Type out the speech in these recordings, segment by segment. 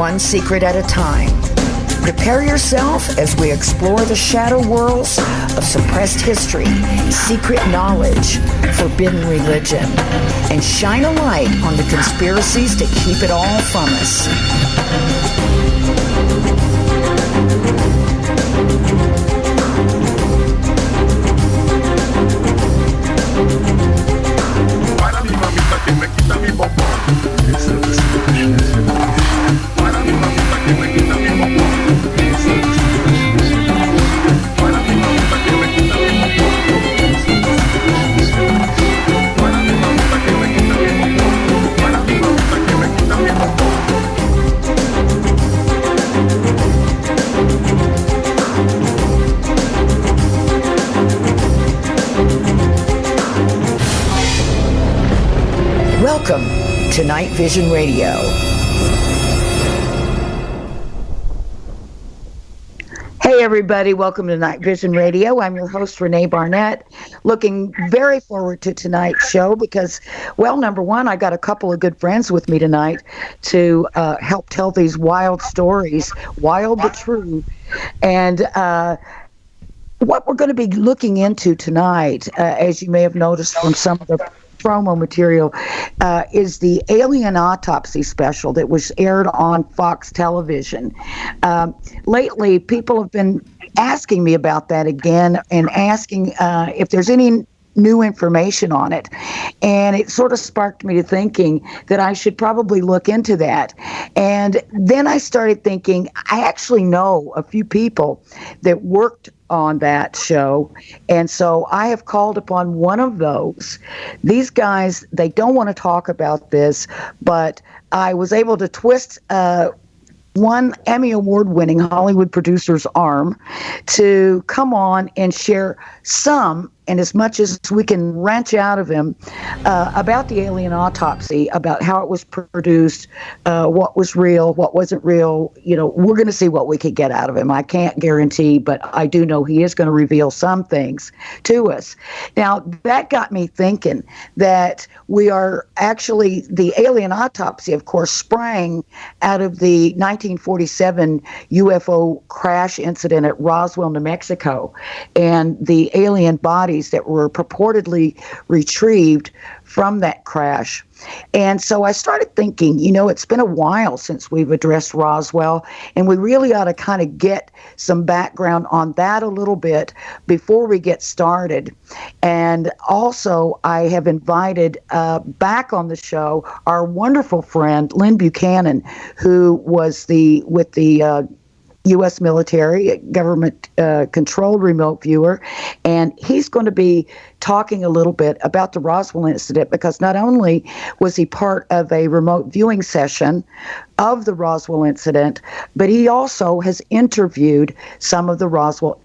One secret at a time. Prepare yourself as we explore the shadow worlds of suppressed history, secret knowledge, forbidden religion, and shine a light on the conspiracies that keep it all from us. Welcome to NightVision Radio. Hey everybody, welcome to NightVision Radio. I'm your host, René Barnett. Looking very forward to tonight's show because, well, number one, I got a couple of good friends with me tonight to help tell these wild stories, wild but true. And what we're going to be looking into tonight, as you may have noticed from some of the promo material, is the Alien Autopsy special that was aired on Fox Television. Lately, people have been asking me about that again and asking if there's any new information on it. And it sort of sparked me to thinking that I should probably look into that. And then I started thinking, I actually know a few people that worked on that show. And so I have called upon one of those. These guys, they don't want to talk about this, but I was able to twist one Emmy Award-winning Hollywood producer's arm to come on and share some, and as much as we can wrench out of him, about the Alien Autopsy, about how it was produced, what was real, what wasn't real. You know, we're going to see what we could get out of him. I can't guarantee, but I do know he is going to reveal some things to us. Now, that got me thinking that we are actually, the Alien Autopsy, of course, sprang out of the 1947 UFO crash incident at Roswell, New Mexico, and the alien bodies that were purportedly retrieved from that crash. And so I started thinking, you know, it's been a while since we've addressed Roswell, and we really ought to kind of get some background on that a little bit before we get started. And also, I have invited back on the show our wonderful friend, Lynn Buchanan, who was with the U.S. military, government-controlled remote viewer, and he's going to be talking a little bit about the Roswell incident because not only was he part of a remote viewing session of the Roswell incident, but he also has interviewed some of the Roswell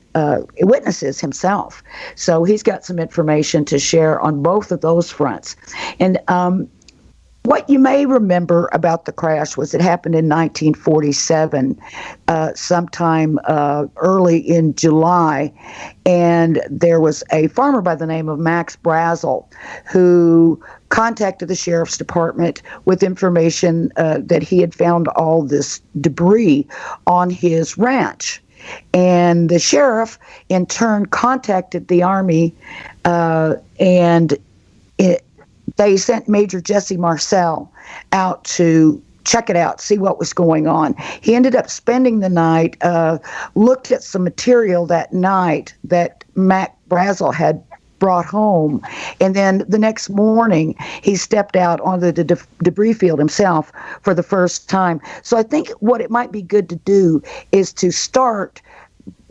witnesses himself. So he's got some information to share on both of those fronts. And what you may remember about the crash was it happened in 1947, sometime early in July, and there was a farmer by the name of Max Brazel who contacted the sheriff's department with information that he had found all this debris on his ranch. And the sheriff, in turn, contacted the Army, and they sent Major Jesse Marcel out to check it out, see what was going on. He ended up spending the night, looked at some material that night that Mac Brazel had brought home, and then the next morning he stepped out on the debris field himself for the first time. So I think what it might be good to do is to start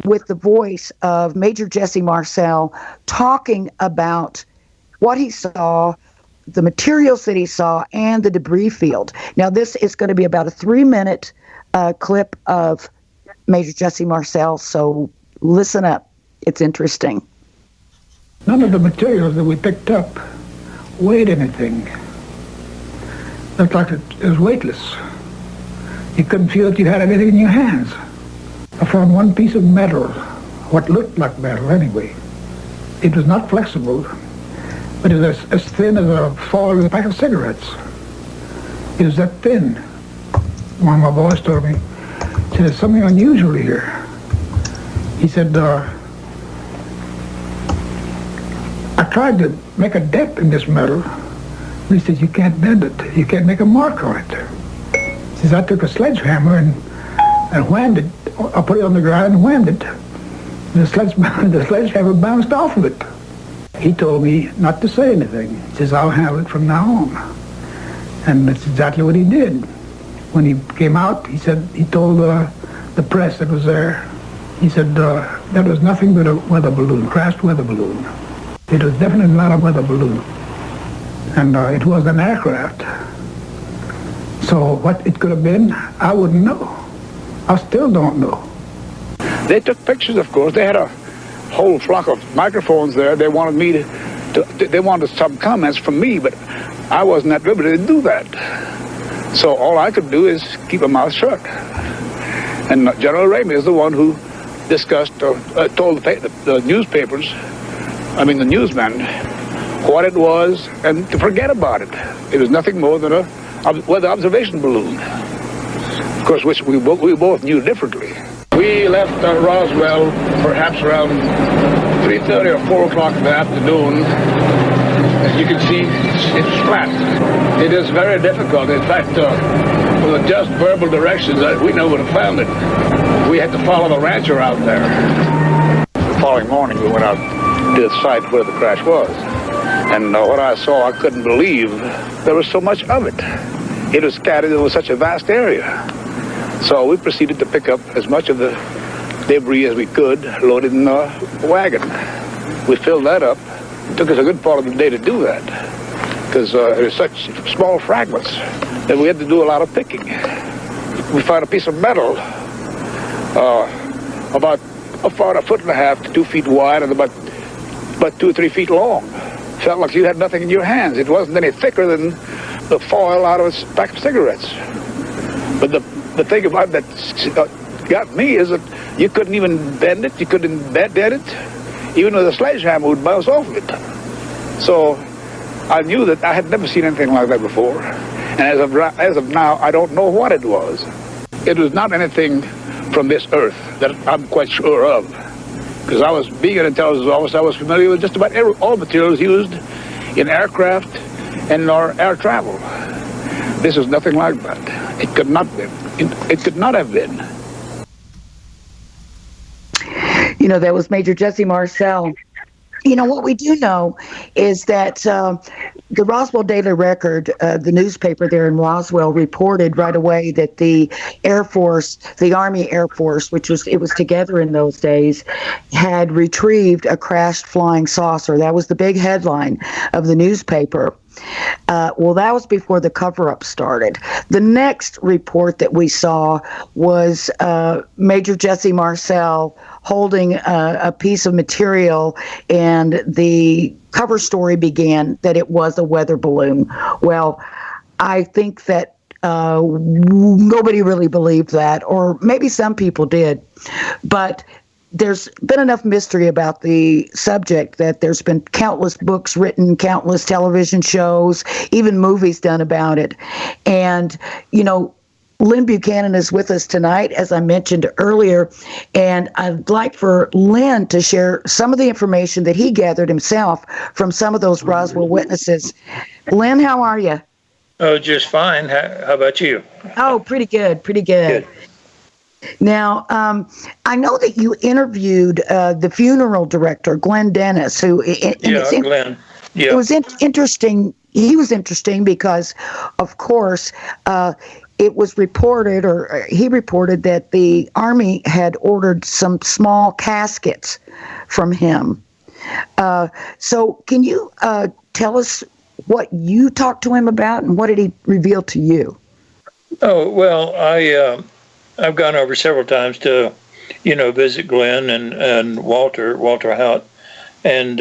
with the voice of Major Jesse Marcel talking about what he saw, the materials that he saw, and the debris field. Now, this is going to be about a 3-minute clip of Major Jesse Marcel, so listen up. It's interesting. None of the materials that we picked up weighed anything. Looked like it was weightless. You couldn't feel that you had anything in your hands. I found one piece of metal, what looked like metal anyway. It was not flexible, but it was as thin as a foil in a pack of cigarettes. It was that thin. one of my boys told me, he said, there's something unusual here. He said, I tried to make a dent in this metal. He said, you can't bend it. You can't make a mark on it. He says, I took a sledgehammer and whammed it. I put it on the ground and whammed it. The sledgehammer bounced off of it. He told me not to say anything. He says, I'll handle it from now on. And that's exactly what he did. When he came out, he said, he told the press that was there, he said, that was nothing but a weather balloon, crashed weather balloon. It was definitely not a weather balloon. And it was an aircraft. So what it could have been, I wouldn't know. I still don't know. They took pictures, of course. They had a whole flock of microphones there. They wanted me they wanted some comments from me, but I wasn't at liberty to do that. So all I could do is keep my mouth shut. And General René is the one who discussed, told the newspapers, the newsmen, what it was, and to forget about it. It was nothing more than a weather observation balloon, of course, which we both knew differently. We left Roswell perhaps around 3:30 or 4 o'clock in the afternoon. As you can see, it's flat. It is very difficult. In fact, with just verbal directions, we never would have found it. We had to follow the rancher out there. The following morning, we went out to the site where the crash was. And what I saw, I couldn't believe there was so much of it. It was scattered over such a vast area. So we proceeded to pick up as much of the debris as we could, loaded in the wagon. We filled that up. It took us a good part of the day to do that, because there were such small fragments that we had to do a lot of picking. We found a piece of metal about a 1.5 to 2 feet wide and about 2 or 3 feet long. Felt like you had nothing in your hands. It wasn't any thicker than the foil out of a pack of cigarettes. But the thing about that got me is that you couldn't even bend it, you couldn't dent it. Even with a sledgehammer would bounce off of it. So I knew that I had never seen anything like that before. And as of now, I don't know what it was. It was not anything from this earth that I'm quite sure of. Because being an intelligence officer, I was familiar with just about all materials used in aircraft and in our air travel. This is nothing like that. It could not be. It could not have been. That was Major Jesse Marcel. What we do know is that the Roswell Daily Record, the newspaper there in Roswell, reported right away that the Air Force, the Army Air Force, it was together in those days, had retrieved a crashed flying saucer. That was the big headline of the newspaper. Well, that was before the cover-up started. The next report that we saw was Major Jesse Marcel holding a piece of material, and the cover story began that it was a weather balloon. Well, I think that nobody really believed that, or maybe some people did, but there's been enough mystery about the subject that there's been countless books written, countless television shows, even movies done about it. And, Lynn Buchanan is with us tonight, as I mentioned earlier, and I'd like for Lynn to share some of the information that he gathered himself from some of those Roswell witnesses. Lynn, how are you? Oh, just fine. How about you? Oh, pretty good. Good. Now, I know that you interviewed the funeral director, Glenn Dennis, who... Glenn. Yeah. It was interesting. He was interesting because, of course, it was reported, or he reported, that the Army had ordered some small caskets from him. So can you tell us what you talked to him about, and what did he reveal to you? Oh, well, I've gone over several times to, visit Glenn and Walter Hout, and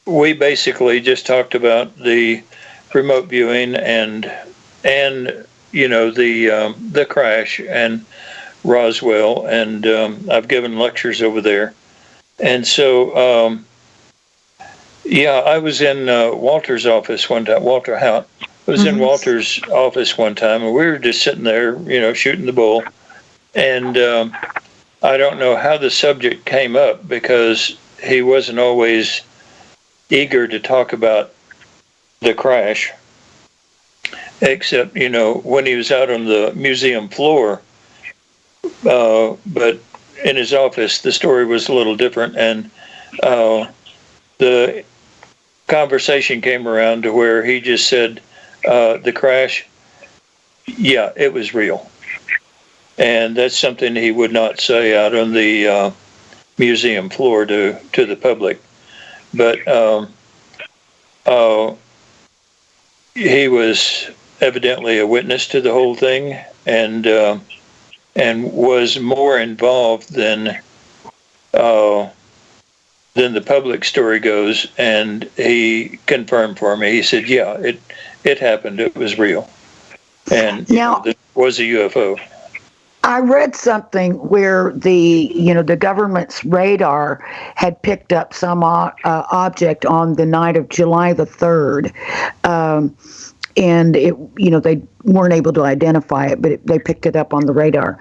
we basically just talked about the remote viewing and the crash and Roswell, and I've given lectures over there, and so I was in Walter's office one time, Walter Hout, was in Walter's office one time, and we were just sitting there, shooting the bull. And I don't know how the subject came up, because he wasn't always eager to talk about the crash, except, when he was out on the museum floor. But in his office, the story was a little different, and the conversation came around to where he just said, the crash, yeah, it was real. And that's something he would not say out on the museum floor to the public. But he was evidently a witness to the whole thing, and was more involved than the public story goes. And he confirmed for me. He said, "Yeah, it happened. It was real, and now it was a UFO." I read something where the government's radar had picked up some object on the night of July the 3rd, and they weren't able to identify it, but they picked it up on the radar.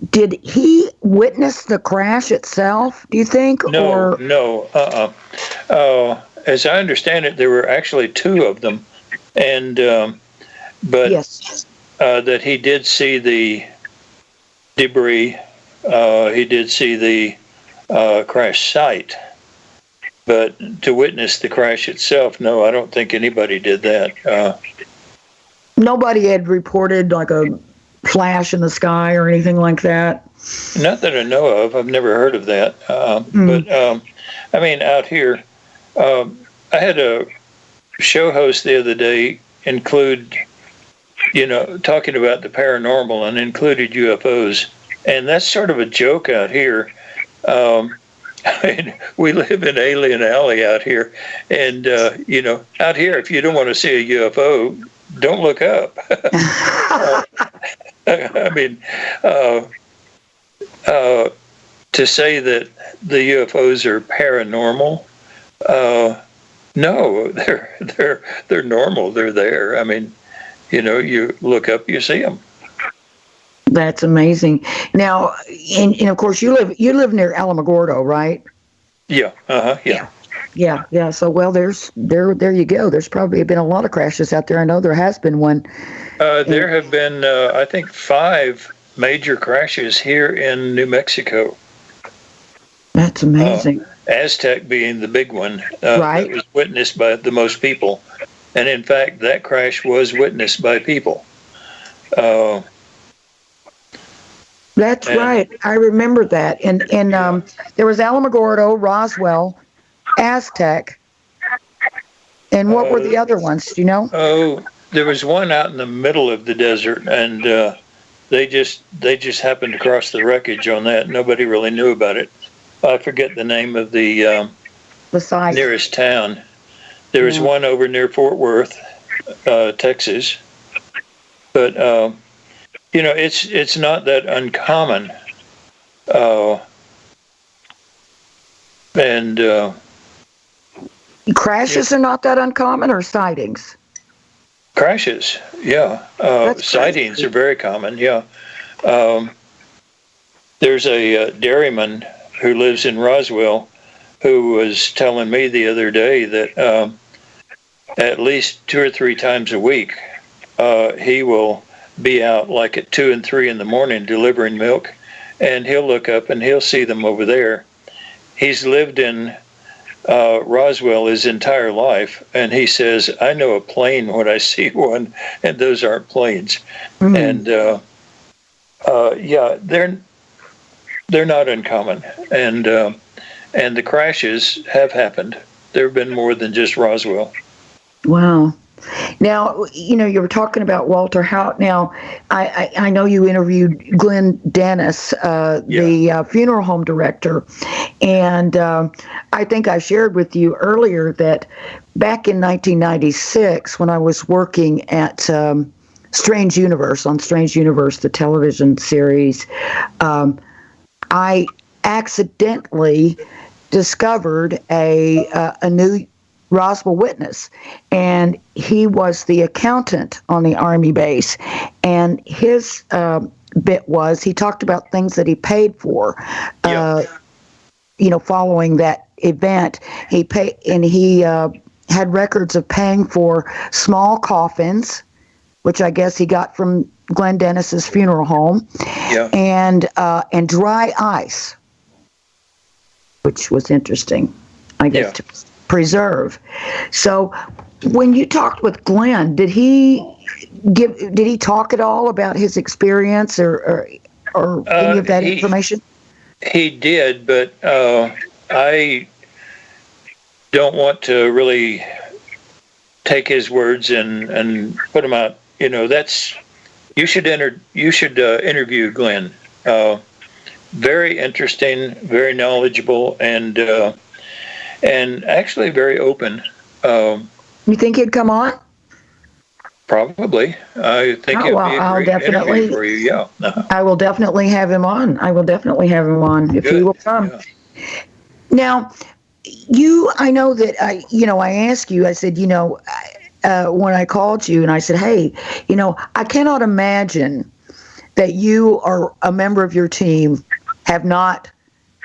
Did he witness the crash itself, do you think? No. As I understand it, there were actually two of them, and but yes. That he did see the debris. He did see the crash site, but to witness the crash itself, no, I don't think anybody did that. Nobody had reported like a flash in the sky or anything like that? Not that I know of. I've never heard of that. But, I mean, out here, I had a show host the other day include, talking about the paranormal, and included UFOs. And that's sort of a joke out here. I mean, we live in Alien Alley out here. And, out here, if you don't want to see a UFO, don't look up. I mean, to say that the UFOs are paranormal, no, they're normal. They're there. I mean, you look up, you see them. That's amazing. Now, and of course, you live near Alamogordo, right? Yeah. Yeah. Yeah. So, well, there you go. There's probably been a lot of crashes out there. I know there has been one. There have been, I think, 5 major crashes here in New Mexico. That's amazing. Aztec being the big one, right? That was witnessed by the most people, and in fact, that crash was witnessed by people. That's right. I remember that. And there was Alamogordo, Roswell, Aztec, and what were the other ones? Do you know? Oh, there was one out in the middle of the desert, and they just happened to cross the wreckage on that. Nobody really knew about it. I forget the name of the site. Nearest town. There was one over near Fort Worth, Texas, but it's not that uncommon, and crashes are not that uncommon, or sightings? Crashes, yeah. Sightings are very common, yeah. There's a dairyman who lives in Roswell who was telling me the other day that at least 2 or 3 times a week he will be out like at 2 and 3 in the morning delivering milk, and he'll look up and he'll see them over there. He's lived in Roswell his entire life, and he says, I know a plane when I see one, and those aren't planes. And yeah, they're not uncommon, and the crashes have happened. There have been more than just Roswell. Wow. Now, you were talking about Walter Haut. Now, I know you interviewed Glenn Dennis, the funeral home director, and I think I shared with you earlier that back in 1996, when I was working at Strange Universe, the television series, I accidentally discovered a new Roswell witness, and he was the accountant on the Army base, and his bit was he talked about things that he paid for, following that event. He had records of paying for small coffins, which I guess he got from Glenn Dennis's funeral home, and dry ice, which was interesting, I guess, to preserve. So, when you talked with Glenn, did he talk at all about his experience or any of that information? He did, but I don't want to really take his words and put them out. You should interview Glenn. Very interesting, very knowledgeable, and actually very open. You think he'd come on? Probably. I think it'd be a great interview for you. Yeah. I will definitely have him on. If he will come. Yeah. Now, I know that I asked you, I said, when I called you and I said, hey, I cannot imagine that you or a member of your team have not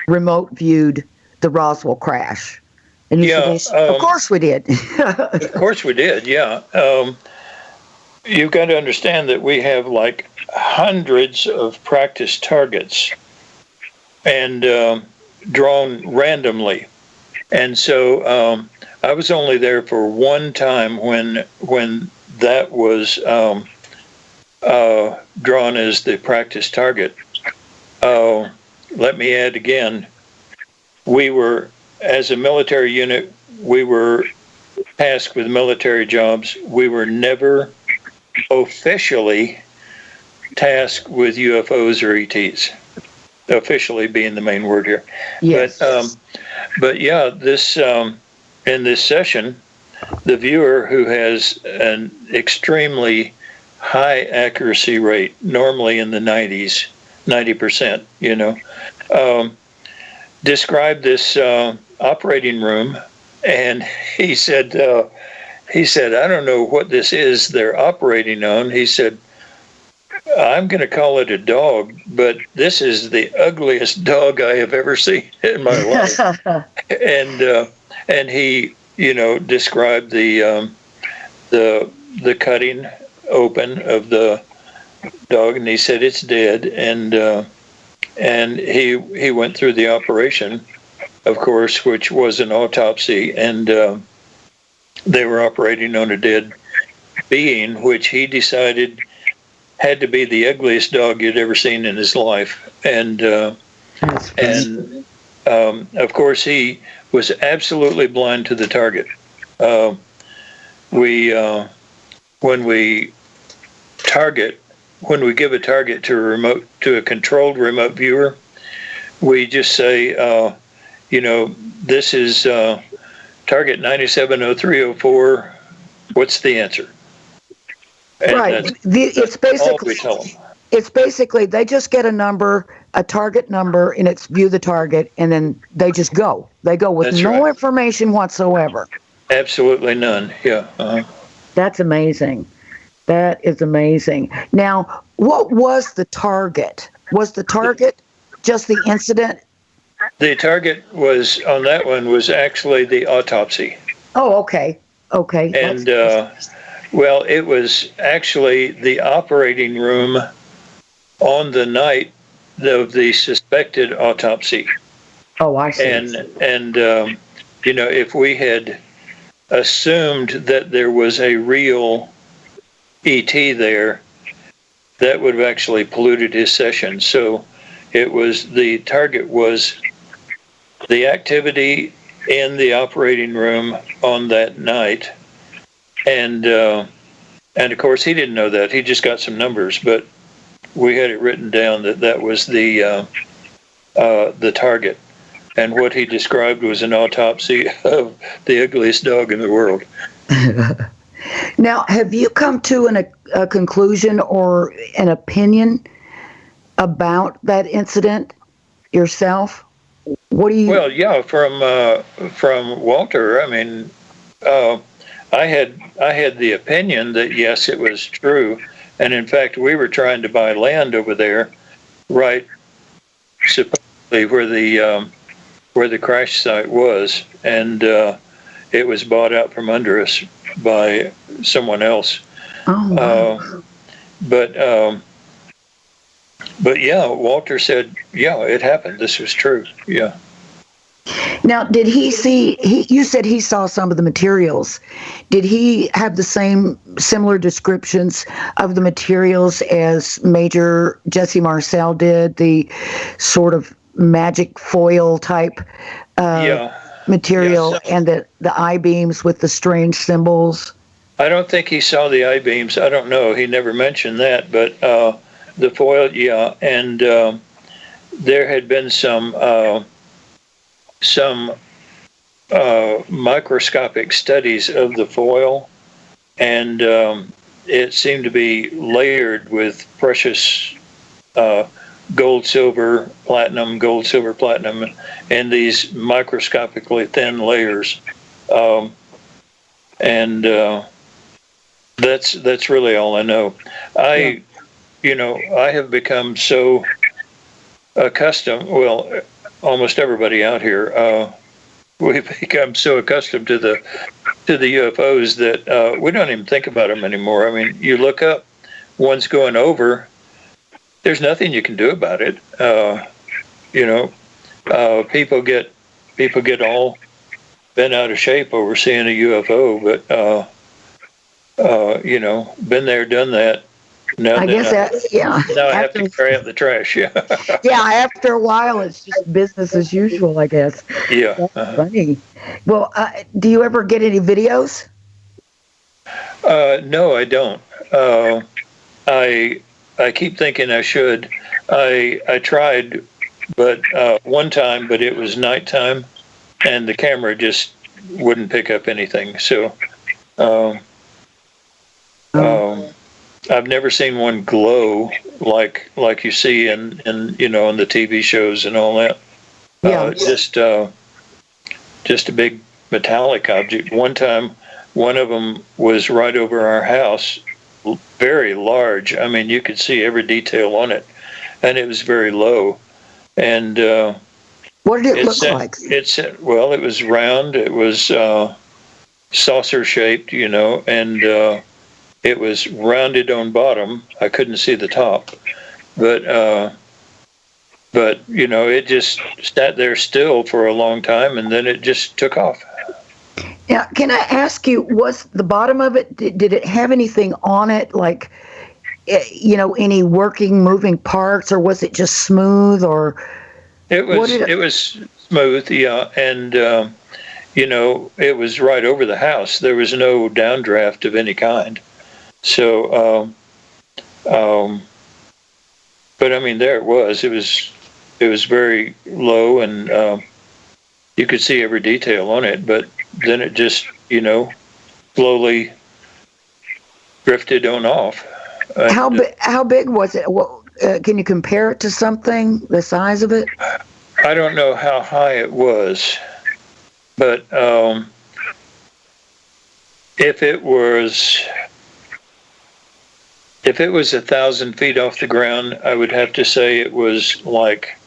remote viewed the Roswell crash. And you said, of course we did. Of course we did, yeah. You've got to understand that we have like hundreds of practice targets and drawn randomly. And so I was only there for one time when that was drawn as the practice target. Let me add again, we were, as a military unit, we were tasked with military jobs. We were never officially tasked with UFOs or ETs, officially being the main word here. Yes. But yeah, this in this session, the viewer who has an extremely high accuracy rate, normally in the 90%, described this operating room, and he said, I don't know what this is they're operating on. He said, I'm going to call it a dog, but this is the ugliest dog I have ever seen in my life. And he, described the cutting open of the dog, and he said it's dead. And he went through the operation, of course, which was an autopsy, and they were operating on a dead being, which he decided had to be the ugliest dog he'd ever seen in his life. And of course, he was absolutely blind to the target. When we give a target to a controlled remote viewer, we just say, this is target 970304. What's the answer? And right. It's basically they just get a number, a target number, and it's view the target, and then they just go. They go with information whatsoever. Absolutely none. Yeah. Uh-huh. That's amazing. That is amazing. Now, what was the target? Was the target just the incident? The target was actually the autopsy. Oh, okay. Okay. And it was actually the operating room on the night of the suspected autopsy. Oh, I see. And if we had assumed that there was a real ET there, that would have actually polluted his session. So the target was the activity in the operating room on that night. And of course, he didn't know that. He just got some numbers, but we had it written down that was the target. And what he described was an autopsy of the ugliest dog in the world. Now, have you come to a conclusion or an opinion about that incident yourself? What do you? Well, yeah, from Walter. I mean, I had the opinion that yes, it was true, and in fact, we were trying to buy land over there, right, supposedly where the crash site was, and it was bought out from under us by someone else. Oh, wow. But yeah, Walter said, yeah, it happened. This was true. Yeah. Now, did he see, you said he saw some of the materials. Did he have the similar descriptions of the materials as Major Jesse Marcel did, the sort of magic foil type material, and the I-beams with the strange symbols? I don't think he saw the I-beams. I don't know. He never mentioned that, but the foil, yeah. And there had been some microscopic studies of the foil, and it seemed to be layered with precious gold, silver, platinum, and these microscopically thin layers. That's really all I know. I have become so accustomed, well, almost everybody out here, we've become so accustomed to the UFOs that we don't even think about them anymore. I mean, you look up, one's going over, there's nothing you can do about it. People get all bent out of shape over seeing a UFO, but been there, done that. Now I have to carry out the trash. Yeah. Yeah. After a while, it's just business as usual, I guess. Yeah. That's funny. Well, do you ever get any videos? No, I don't. I keep thinking I should. I tried, but one time, but it was nighttime, and the camera just wouldn't pick up anything. So. I've never seen one glow like you see in the TV shows and all that. Yeah. Just a big metallic object. One time, one of them was right over our house, very large. I mean, you could see every detail on it, and it was very low. And what did it look like? It was round. It was saucer shaped, and it was rounded on bottom. I couldn't see the top, but it just sat there still for a long time, and then it just took off. Now, can I ask you, was the bottom of it, did it have anything on it, like, any working, moving parts, or was it just smooth, or? It was smooth, yeah, and it was right over the house. There was no downdraft of any kind. So, but I mean, there it was. It was very low, and you could see every detail on it. But then it just, slowly drifted on off. How big was it? Can you compare it to something? The size of it? I don't know how high it was, but if it was 1,000 feet off the ground, I would have to say it was like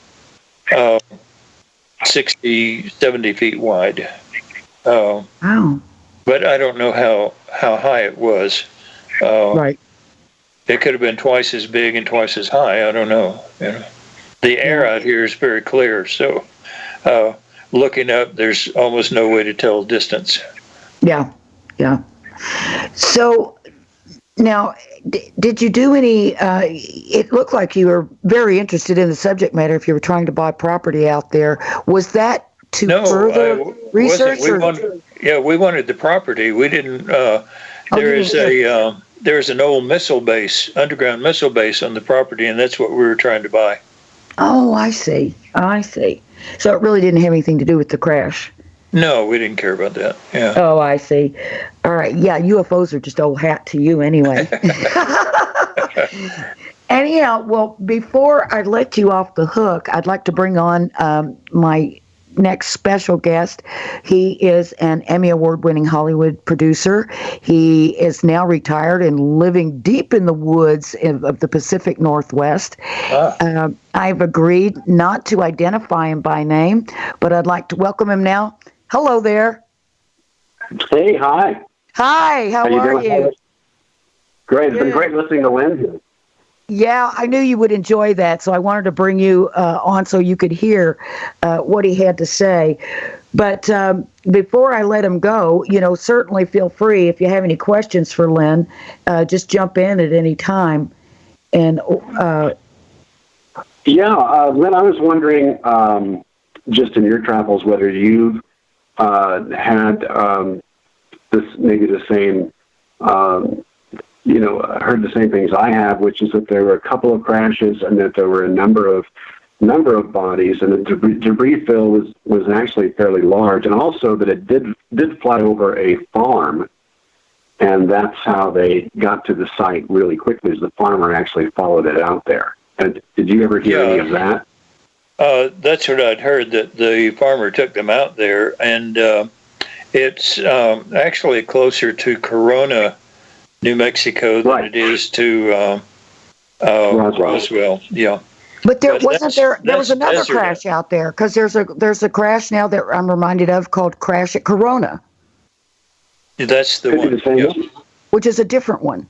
60, 70 feet wide. Wow. But I don't know how high it was. Right. It could have been twice as big and twice as high. I don't know. The air out here is very clear, so looking up, there's almost no way to tell distance. Yeah. So now, did you do any, it looked like you were very interested in the subject matter if you were trying to buy property out there. Was that to further research? We wanted the property. We didn't, there's an old missile base, underground missile base on the property, and that's what we were trying to buy. Oh, I see. So it really didn't have anything to do with the crash? No, we didn't care about that. Yeah. Oh, I see. All right. Yeah, UFOs are just old hat to you anyway. Anyhow, well, before I let you off the hook, I'd like to bring on my next special guest. He is an Emmy Award-winning Hollywood producer. He is now retired and living deep in the woods of the Pacific Northwest. I've agreed not to identify him by name, but I'd like to welcome him now. Hello there. Hey, hi. Hi, how are you? Great. It's been great listening to Lynn. Yeah, I knew you would enjoy that, so I wanted to bring you on so you could hear what he had to say. But before I let him go, certainly feel free, if you have any questions for Lynn, just jump in at any time. And Lynn, I was wondering, just in your travels, whether you've had maybe the same heard the same things I have, which is that there were a couple of crashes and that there were a number of bodies, and the debris fill was actually fairly large, and also that it did fly over a farm, and that's how they got to the site really quickly, as the farmer actually followed it out there. And did you ever hear any of that? That's what I'd heard, that the farmer took them out there, and it's actually closer to Corona, New Mexico, than it is to Roswell. Yeah. But there was another crash out there, because there's a crash now that I'm reminded of called Crash at Corona. That's the one. Which is a different one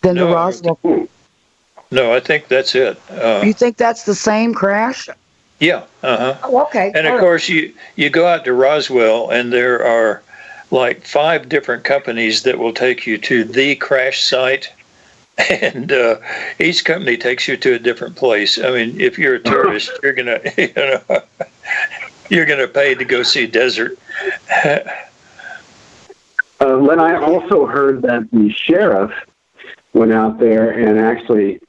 than the Roswell. No, I think that's it. You think that's the same crash? Yeah. Oh, okay. And of course, you go out to Roswell, and there are like 5 different companies that will take you to the crash site, and each company takes you to a different place. I mean, if you're a tourist, you're gonna pay to go see desert. Len, I also heard that the sheriff went out there and actually,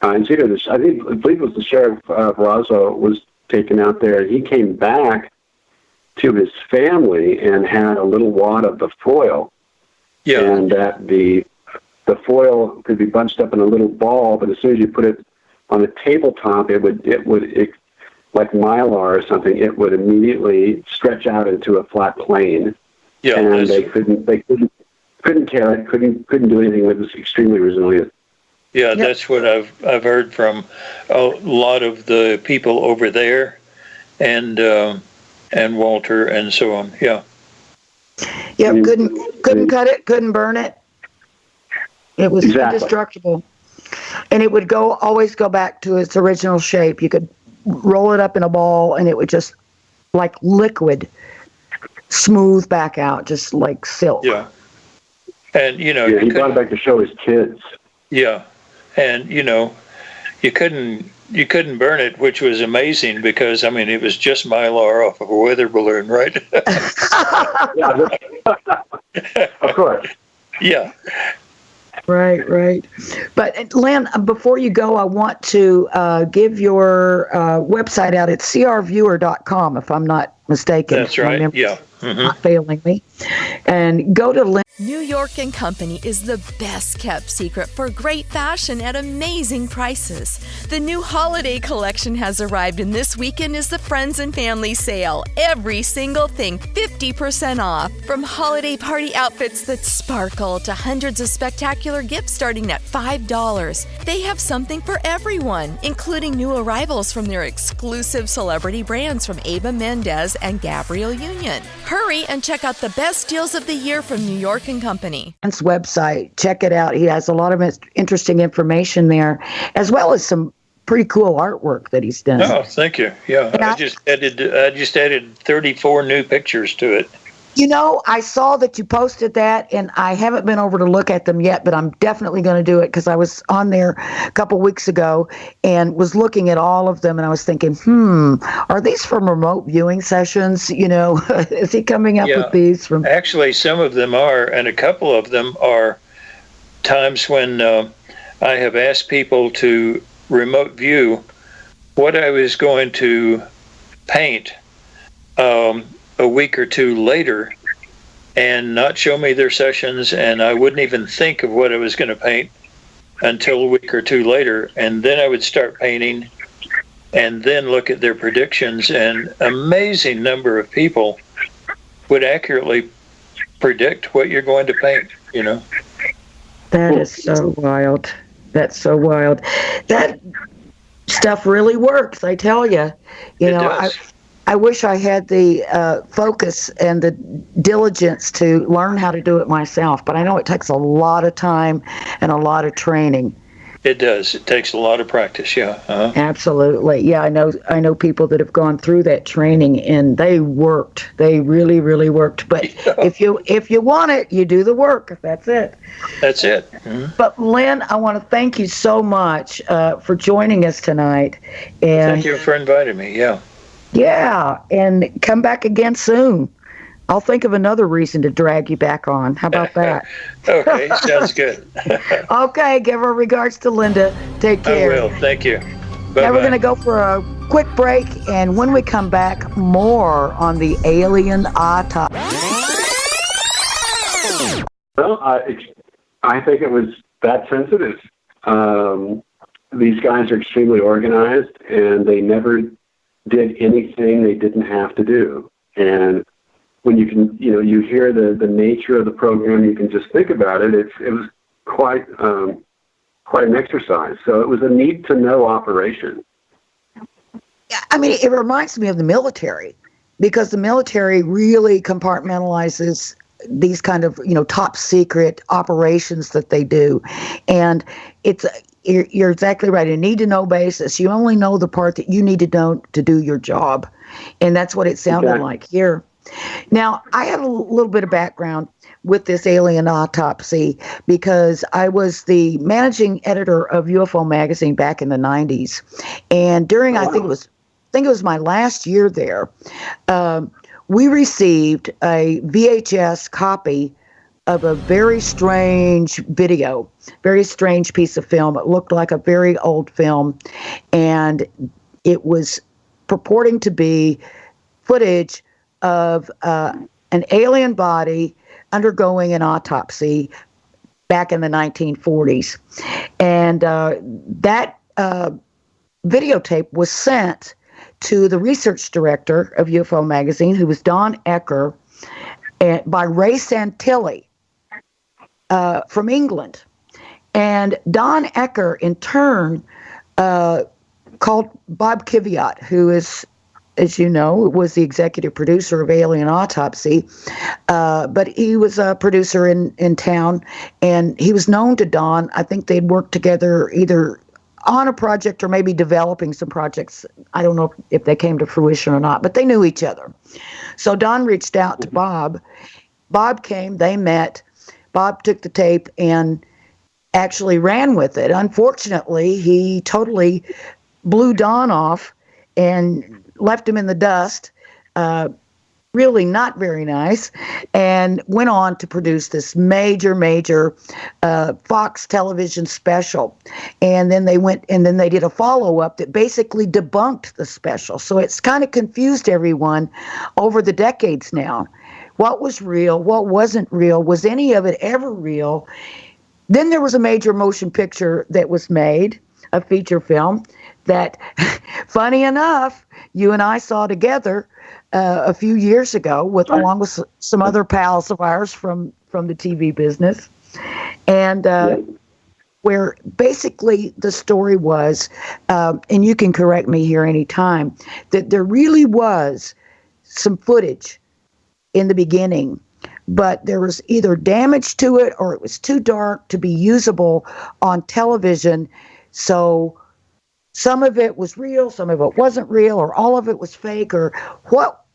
I believe it was the sheriff of Roswell was taken out there. He came back to his family and had a little wad of the foil. Yeah. And that the foil could be bunched up in a little ball, but as soon as you put it on a tabletop, it would like Mylar or something, it would immediately stretch out into a flat plane. Yeah. And they couldn't tear it, couldn't do anything with it. It's extremely resilient. Yeah, that's what I've heard from a lot of the people over there, and Walter and so on. Yeah. Yep. Couldn't cut it. Couldn't burn it. It was indestructible, and it would always go back to its original shape. You could roll it up in a ball, and it would just, like liquid, smooth back out, just like silk. Yeah. And he brought it back to show his kids. Yeah. And you couldn't burn it, which was amazing, because it was just Mylar off of a weather balloon, right? Of course. Yeah. Right. But Lynn, before you go, I want to give your website out. It's crviewer.com, if I'm not mistaken. That's right. Yeah. Mm-hmm. Not failing me. And go to Lynn. New York & Company is the best kept secret for great fashion at amazing prices. The new holiday collection has arrived, and this weekend is the Friends and Family sale. Every single thing 50% off. From holiday party outfits that sparkle to hundreds of spectacular gifts starting at $5. They have something for everyone, including new arrivals from their exclusive celebrity brands from Eva Mendes and Gabrielle Union. Hurry and check out the best deals of the year from New York & Company. His website, check it out. He has a lot of interesting information there, as well as some pretty cool artwork that he's done. Oh, thank you. Yeah, I just added 34 new pictures to it. I saw that you posted that, and I haven't been over to look at them yet, but I'm definitely going to do it, because I was on there a couple weeks ago and was looking at all of them, and I was thinking, are these from remote viewing sessions? Is he coming up with these from? Actually, some of them are, and a couple of them are times when I have asked people to remote view what I was going to paint a week or two later, and not show me their sessions, and I wouldn't even think of what I was going to paint until a week or two later, and then I would start painting, and then look at their predictions, and amazing number of people would accurately predict what you're going to paint, you know. That is so wild. That's so wild. That stuff really works, I tell you. You know, I wish I had the focus and the diligence to learn how to do it myself, but I know it takes a lot of time and a lot of training. It does. It takes a lot of practice, yeah. Uh-huh. Absolutely. Yeah, I know people that have gone through that training, and they worked. They really, really worked. But if you want it, you do the work. That's it. That's it. Mm-hmm. But Lynn, I want to thank you so much for joining us tonight. And thank you for inviting me, yeah. Yeah, and come back again soon. I'll think of another reason to drag you back on. How about that? Okay, sounds good. Okay, give our regards to Linda. Take care. I will. Thank you. Bye-bye. Now we're going to go for a quick break, and when we come back, more on the Alien Autopsy. Well, I think it was that sensitive. These guys are extremely organized, and they never did anything they didn't have to do. And when you hear the nature of the program, you can just think about it. It was quite an exercise. So it was a need-to-know operation. I mean, it reminds me of the military, because the military really compartmentalizes these kind of, top secret operations that they do. And you're exactly right. A need-to-know basis. You only know the part that you need to know to do your job. And that's what it sounded like here. Now, I have a little bit of background with this Alien Autopsy because I was the managing editor of UFO Magazine back in the 90s. And during, I think it was my last year there, we received a VHS copy of a very strange video, very strange piece of film. It looked like a very old film, and it was purporting to be footage of an alien body undergoing an autopsy back in the 1940s. And that videotape was sent to the research director of UFO Magazine, who was Don Ecker, by Ray Santilli from England. And Don Ecker, in turn, called Bob Kiviat, who is, as you know, was the executive producer of Alien Autopsy, but he was a producer in town, and he was known to Don. I think they'd worked together either on a project or maybe developing some projects. I don't know if they came to fruition or not, but they knew each other. So Don reached out to Bob. Bob came, they met. Bob took the tape and actually ran with it. Unfortunately, he totally blew Don off and left him in the dust, really not very nice, and went on to produce this major Fox television special. And then they did a follow-up that basically debunked the special. So it's kind of confused everyone over the decades now. What was real? What wasn't real? Was any of it ever real? Then there was a major motion picture that was made, a feature film, that, funny enough, you and I saw together a few years ago, along with some other pals of ours from the TV business, and where basically the story was, and you can correct me here anytime, that there really was some footage in the beginning, but there was either damage to it or it was too dark to be usable on television. So some of it was real, some of it wasn't real, or all of it was fake. Or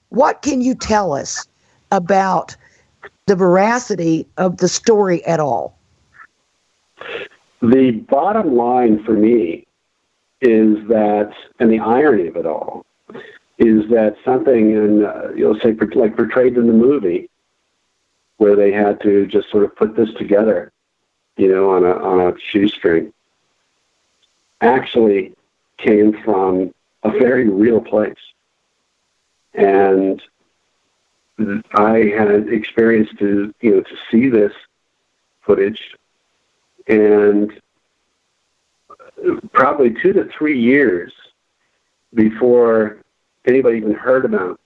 what can you tell us about the veracity of the story at all? The bottom line for me is that, and the irony of it all, is that something you'll say like portrayed in the movie, where they had to just sort of put this together, on a shoestring, actually came from a very real place. And I had experience to see this footage, and probably 2 to 3 years before anybody even heard about,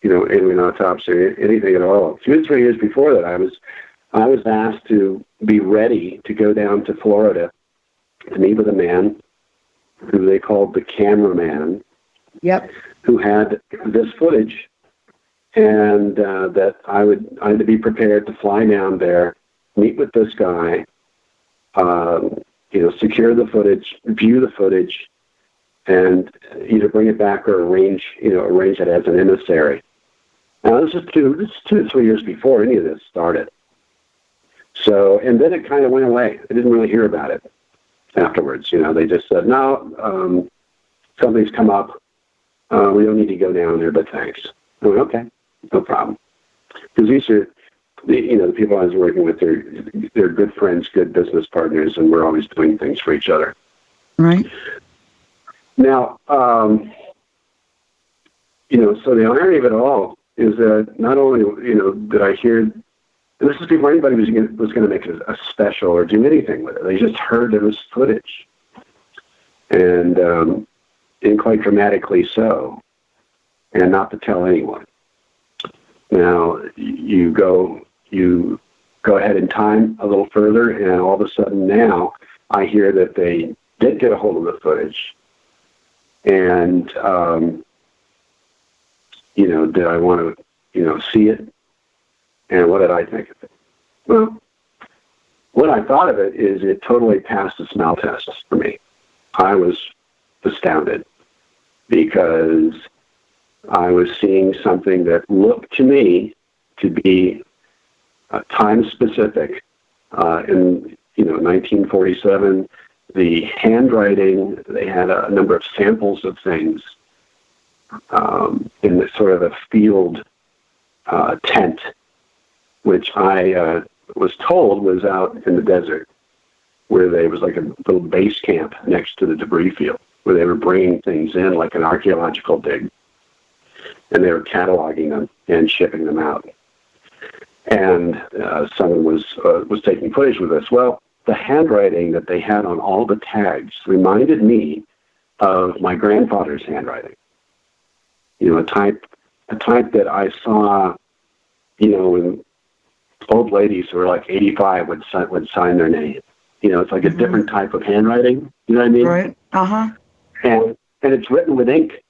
Alien Autopsy, anything at all. 2 or 3 years before that, I was asked to be ready to go down to Florida to meet with a man who they called the cameraman. Yep. Who had this footage, and that I had to be prepared to fly down there, meet with this guy, secure the footage, view the footage, and either bring it back or arrange it as an emissary. Now, this is 2 to 3 years before any of this started. So, and then it kind of went away. I didn't really hear about it afterwards. They just said, no, something's come up. We don't need to go down there, but thanks. I went, okay, no problem. Because these are, the people I was working with, they're good friends, good business partners, and we're always doing things for each other. Right. Now, so the irony of it all is that not only, did I hear, and this is before anybody was going to make a special or do anything with it. They just heard there was footage. And quite dramatically so, and not to tell anyone. Now, you go ahead in time a little further, and all of a sudden now I hear that they did get a hold of the footage. And, did I want to, see it? And what did I think of it? Well, what I thought of it is it totally passed the smell test for me. I was astounded because I was seeing something that looked to me to be time specific. In 1947, the handwriting, they had a number of samples of things in the sort of a field tent, which I was told was out in the desert, where there was like a little base camp next to the debris field, where they were bringing things in like an archaeological dig, and they were cataloging them and shipping them out. And someone was taking footage with us. Well, the handwriting that they had on all the tags reminded me of my grandfather's handwriting. A type that I saw, when old ladies who were like 85 would sign their name. It's like a different type of handwriting. You know what I mean? Right. Uh-huh. And it's written with ink.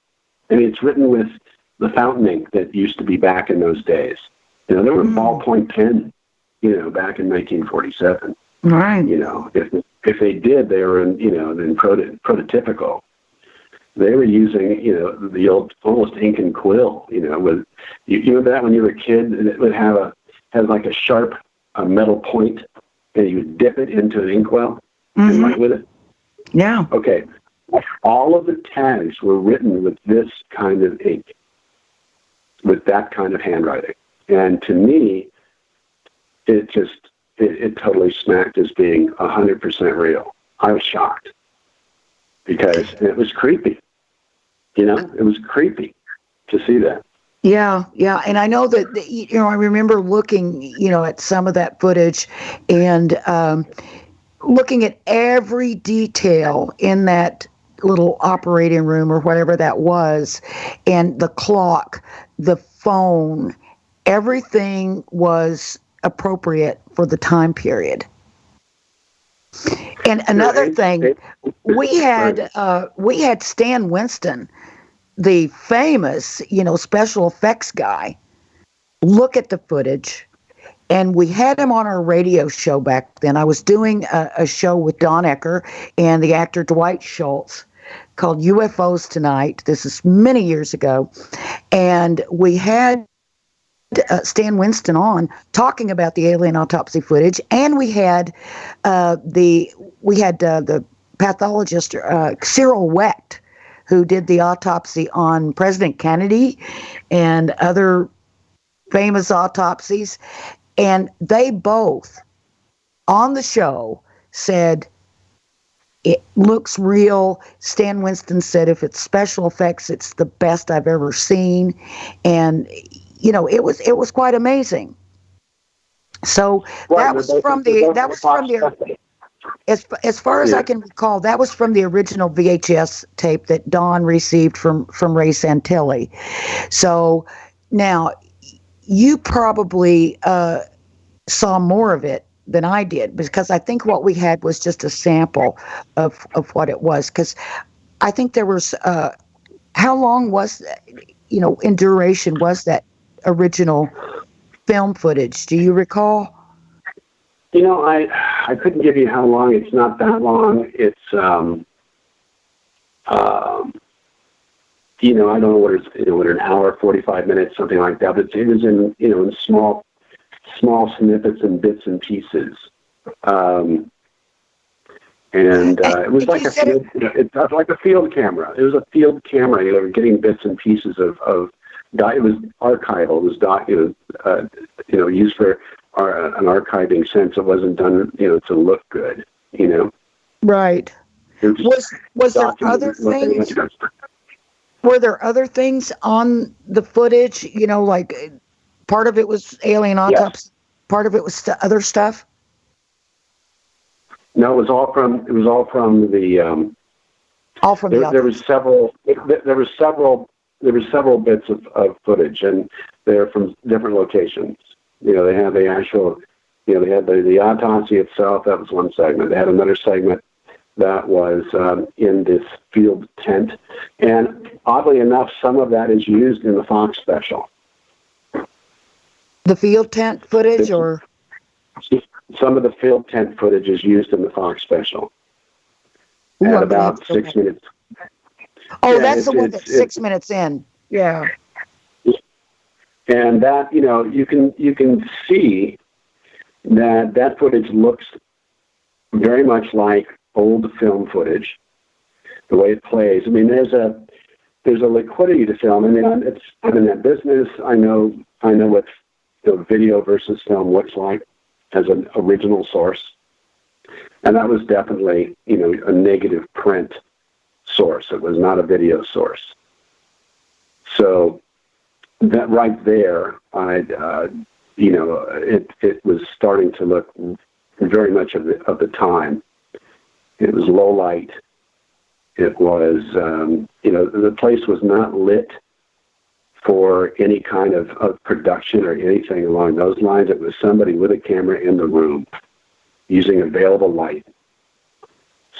I mean, it's written with the fountain ink that used to be back in those days. There were ballpoint pens, back in 1947. Right. If they did, they were in prototypical. They were using, the old almost ink and quill. With you remember that when you were a kid, and it would have like a sharp metal point, and you would dip it into an inkwell and write with it. Yeah. Okay. All of the tags were written with this kind of ink, with that kind of handwriting. And to me, it totally smacked as being 100% real. I was shocked because it was creepy. It was creepy to see that. Yeah, and I know that, I remember looking, at some of that footage and looking at every detail in that little operating room or whatever that was, and the clock, the phone, everything was appropriate for the time period. And another thing, we had Stan Winston, the famous, special effects guy, look at the footage, and we had him on our radio show back then. I was doing a show with Don Ecker and the actor Dwight Schultz called UFOs Tonight. This is many years ago, and we had Stan Winston on talking about the alien autopsy footage, and we had the pathologist Cyril Wecht, who did the autopsy on President Kennedy and other famous autopsies, and they both on the show said it looks real. Stan Winston said if it's special effects, it's the best I've ever seen, and it was quite amazing. So that was from the As far as I can recall, that was from the original VHS tape that Don received from Ray Santilli. So now you probably saw more of it than I did, because I think what we had was just a sample of what it was. Because I think there was how long was, in duration was that original film footage? Do you recall? I couldn't give you how long. It's not that long. It's I don't know what an hour, 45 minutes, something like that. But it was in small snippets and bits and pieces. It was like it was like a field camera. It was a field camera, getting bits and pieces of it was archival. It was used for an archiving sense. It wasn't done, to look good, Right. Was there other things? Were there other things on the footage? Like part of it was Alien Autopsy, part of it was other stuff. No, it was all from the. All from there was several. There were several bits of footage, and they're from different locations. They had the actual. They had the autopsy itself. That was one segment. They had another segment that was in this field tent, and oddly enough, some of that is used in the Fox special. The field tent footage, or some of the field tent footage is used in the Fox special. At about 6 minutes. Oh, that's the one that's 6 minutes in. Yeah. And that, you can see that footage looks very much like old film footage, the way it plays. I mean, there's a liquidity to film. I mean, I'm in that business. I know what video versus film looks like as an original source. And that was definitely, a negative print source. It was not a video source. So that right there, it was starting to look very much of the time. It was low light. It was, the place was not lit for any kind of production or anything along those lines. It was somebody with a camera in the room using available light.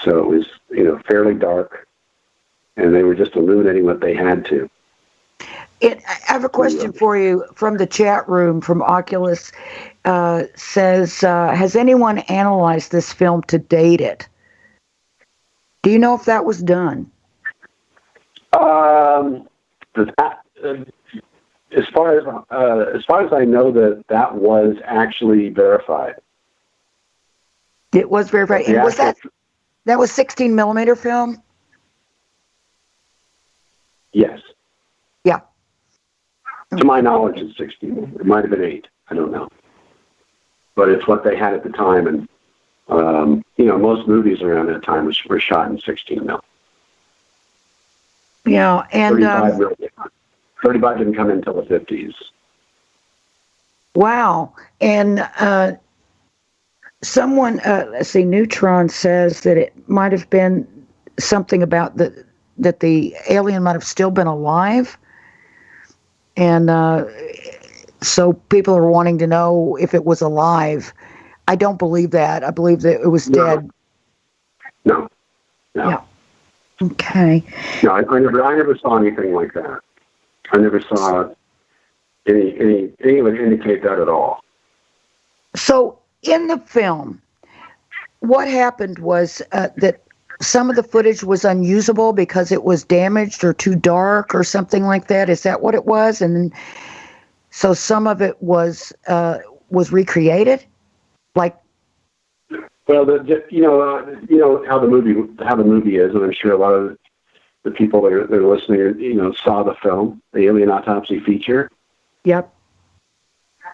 So it was, fairly dark, and they were just illuminating what they had to. I have a question for you from the chat room. From Oculus, says, has anyone analyzed this film to date it? Do you know if that was done? As far as I know, that was actually verified. It was verified. And was that was 16 millimeter film? Yes. Yeah. To my knowledge, it's 16. It might have been 8. I don't know. But it's what they had at the time, and most movies around that time were shot in 16 mil. Yeah, and 35 didn't come until the 50s. Wow, and someone, let's see, Neutron says that it might have been something about that the alien might have still been alive, and so people are wanting to know if it was alive. I don't believe that. I believe that it was dead. No. Yeah. Okay. No, I never saw anything like that. I never saw anything would indicate that at all. So in the film, what happened was that some of the footage was unusable because it was damaged or too dark or something like that. Is that what it was? And so some of it was recreated. Like, well, you know how the movie is, and I'm sure a lot of the people that are listening, saw the film, the Alien Autopsy feature. Yep.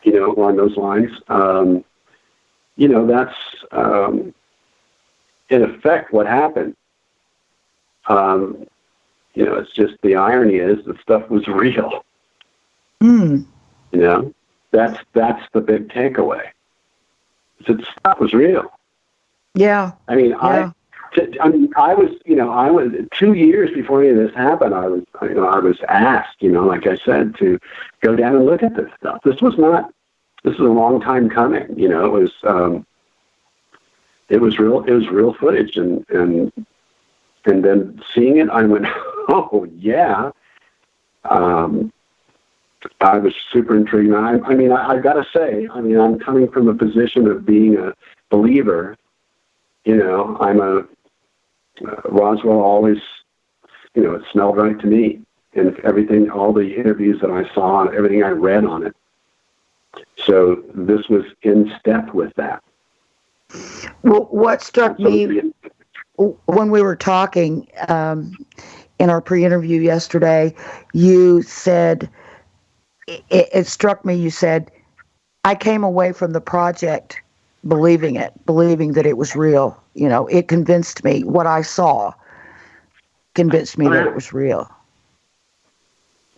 Along those lines, that's in effect what happened. It's just the irony is the stuff was real. That's the big takeaway. That stuff was real. Yeah. I mean, yeah. I was 2 years before any of this happened. I was asked, like I said, to go down and look at this stuff. This was a long time coming. It was real footage, and then seeing it, I went, oh yeah. I was super intrigued. I got to say, I'm coming from a position of being a believer. Roswell always, it smelled right to me. And everything, all the interviews that I saw and everything I read on it. So this was in step with that. Well, what struck me when we were talking in our pre-interview yesterday, you said, it struck me, you said, I came away from the project believing that it was real. It convinced me. What I saw convinced me that it was real.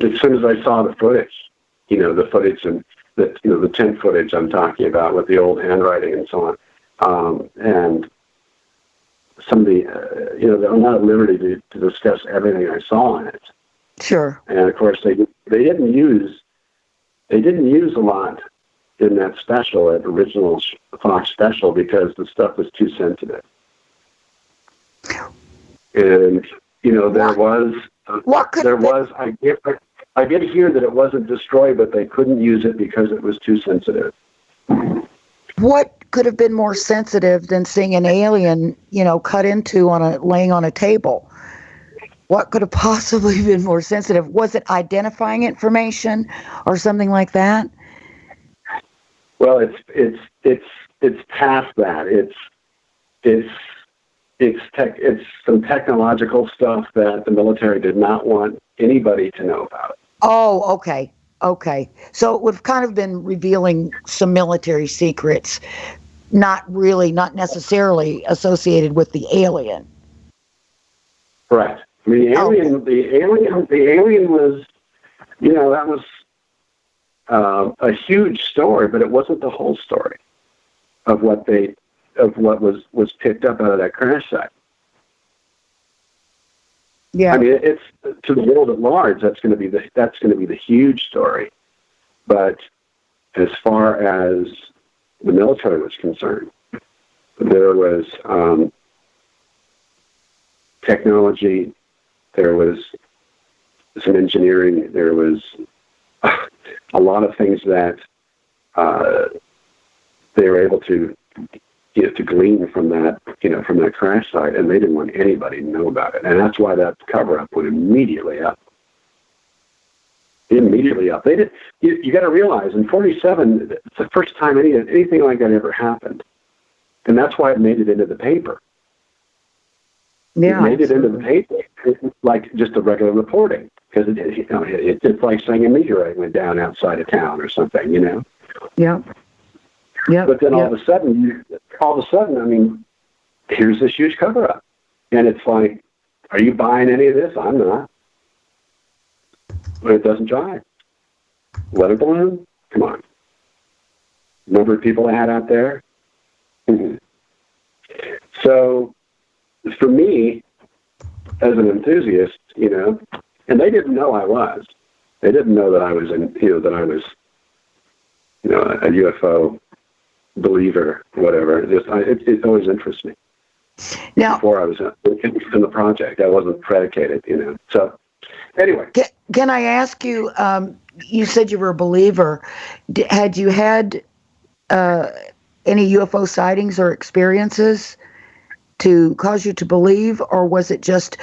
As soon as I saw the footage, the footage and the tent footage I'm talking about with the old handwriting and so on, and some of the, I'm not at liberty to discuss everything I saw in it. Sure. And of course, they didn't use a lot in that special, that original Fox special, because the stuff was too sensitive. And I did hear that it wasn't destroyed, but they couldn't use it because it was too sensitive. What could have been more sensitive than seeing an alien, cut into laying on a table? What could have possibly been more sensitive? Was it identifying information or something like that? Well, it's past that. It's some technological stuff that the military did not want anybody to know about. Oh, okay. So it would have kind of been revealing some military secrets, not necessarily associated with the alien. Correct. I mean, the alien was, that was a huge story, but it wasn't the whole story of what was picked up out of that crash site. Yeah. I mean, it's to the world at large. That's going to be the huge story. But as far as the military was concerned, there was technology, there was some engineering, there was a lot of things that they were able to glean from that, from that crash site, and they didn't want anybody to know about it. And that's why that cover-up went immediately up. They did. You got to realize, in '47, it's the first time anything like that ever happened, and that's why it made it into the paper. Yeah, it made it into the paper like just a regular reporting, because it's like saying a meteorite went down outside of town or something, Yeah. Yeah. But then all of a sudden, I mean, here's this huge cover-up, and it's like, are you buying any of this? I'm not. But it doesn't jive. Weather balloon? Come on. Number of people I had out there? Mm-hmm. So, for me, as an enthusiast, and they didn't know I was. They didn't know that I was a UFO believer, whatever. It always interests me. Now, before I was in the project, I wasn't predicated, So, anyway. Can I ask you? You said you were a believer. Had you had any UFO sightings or experiences to cause you to believe, or was it just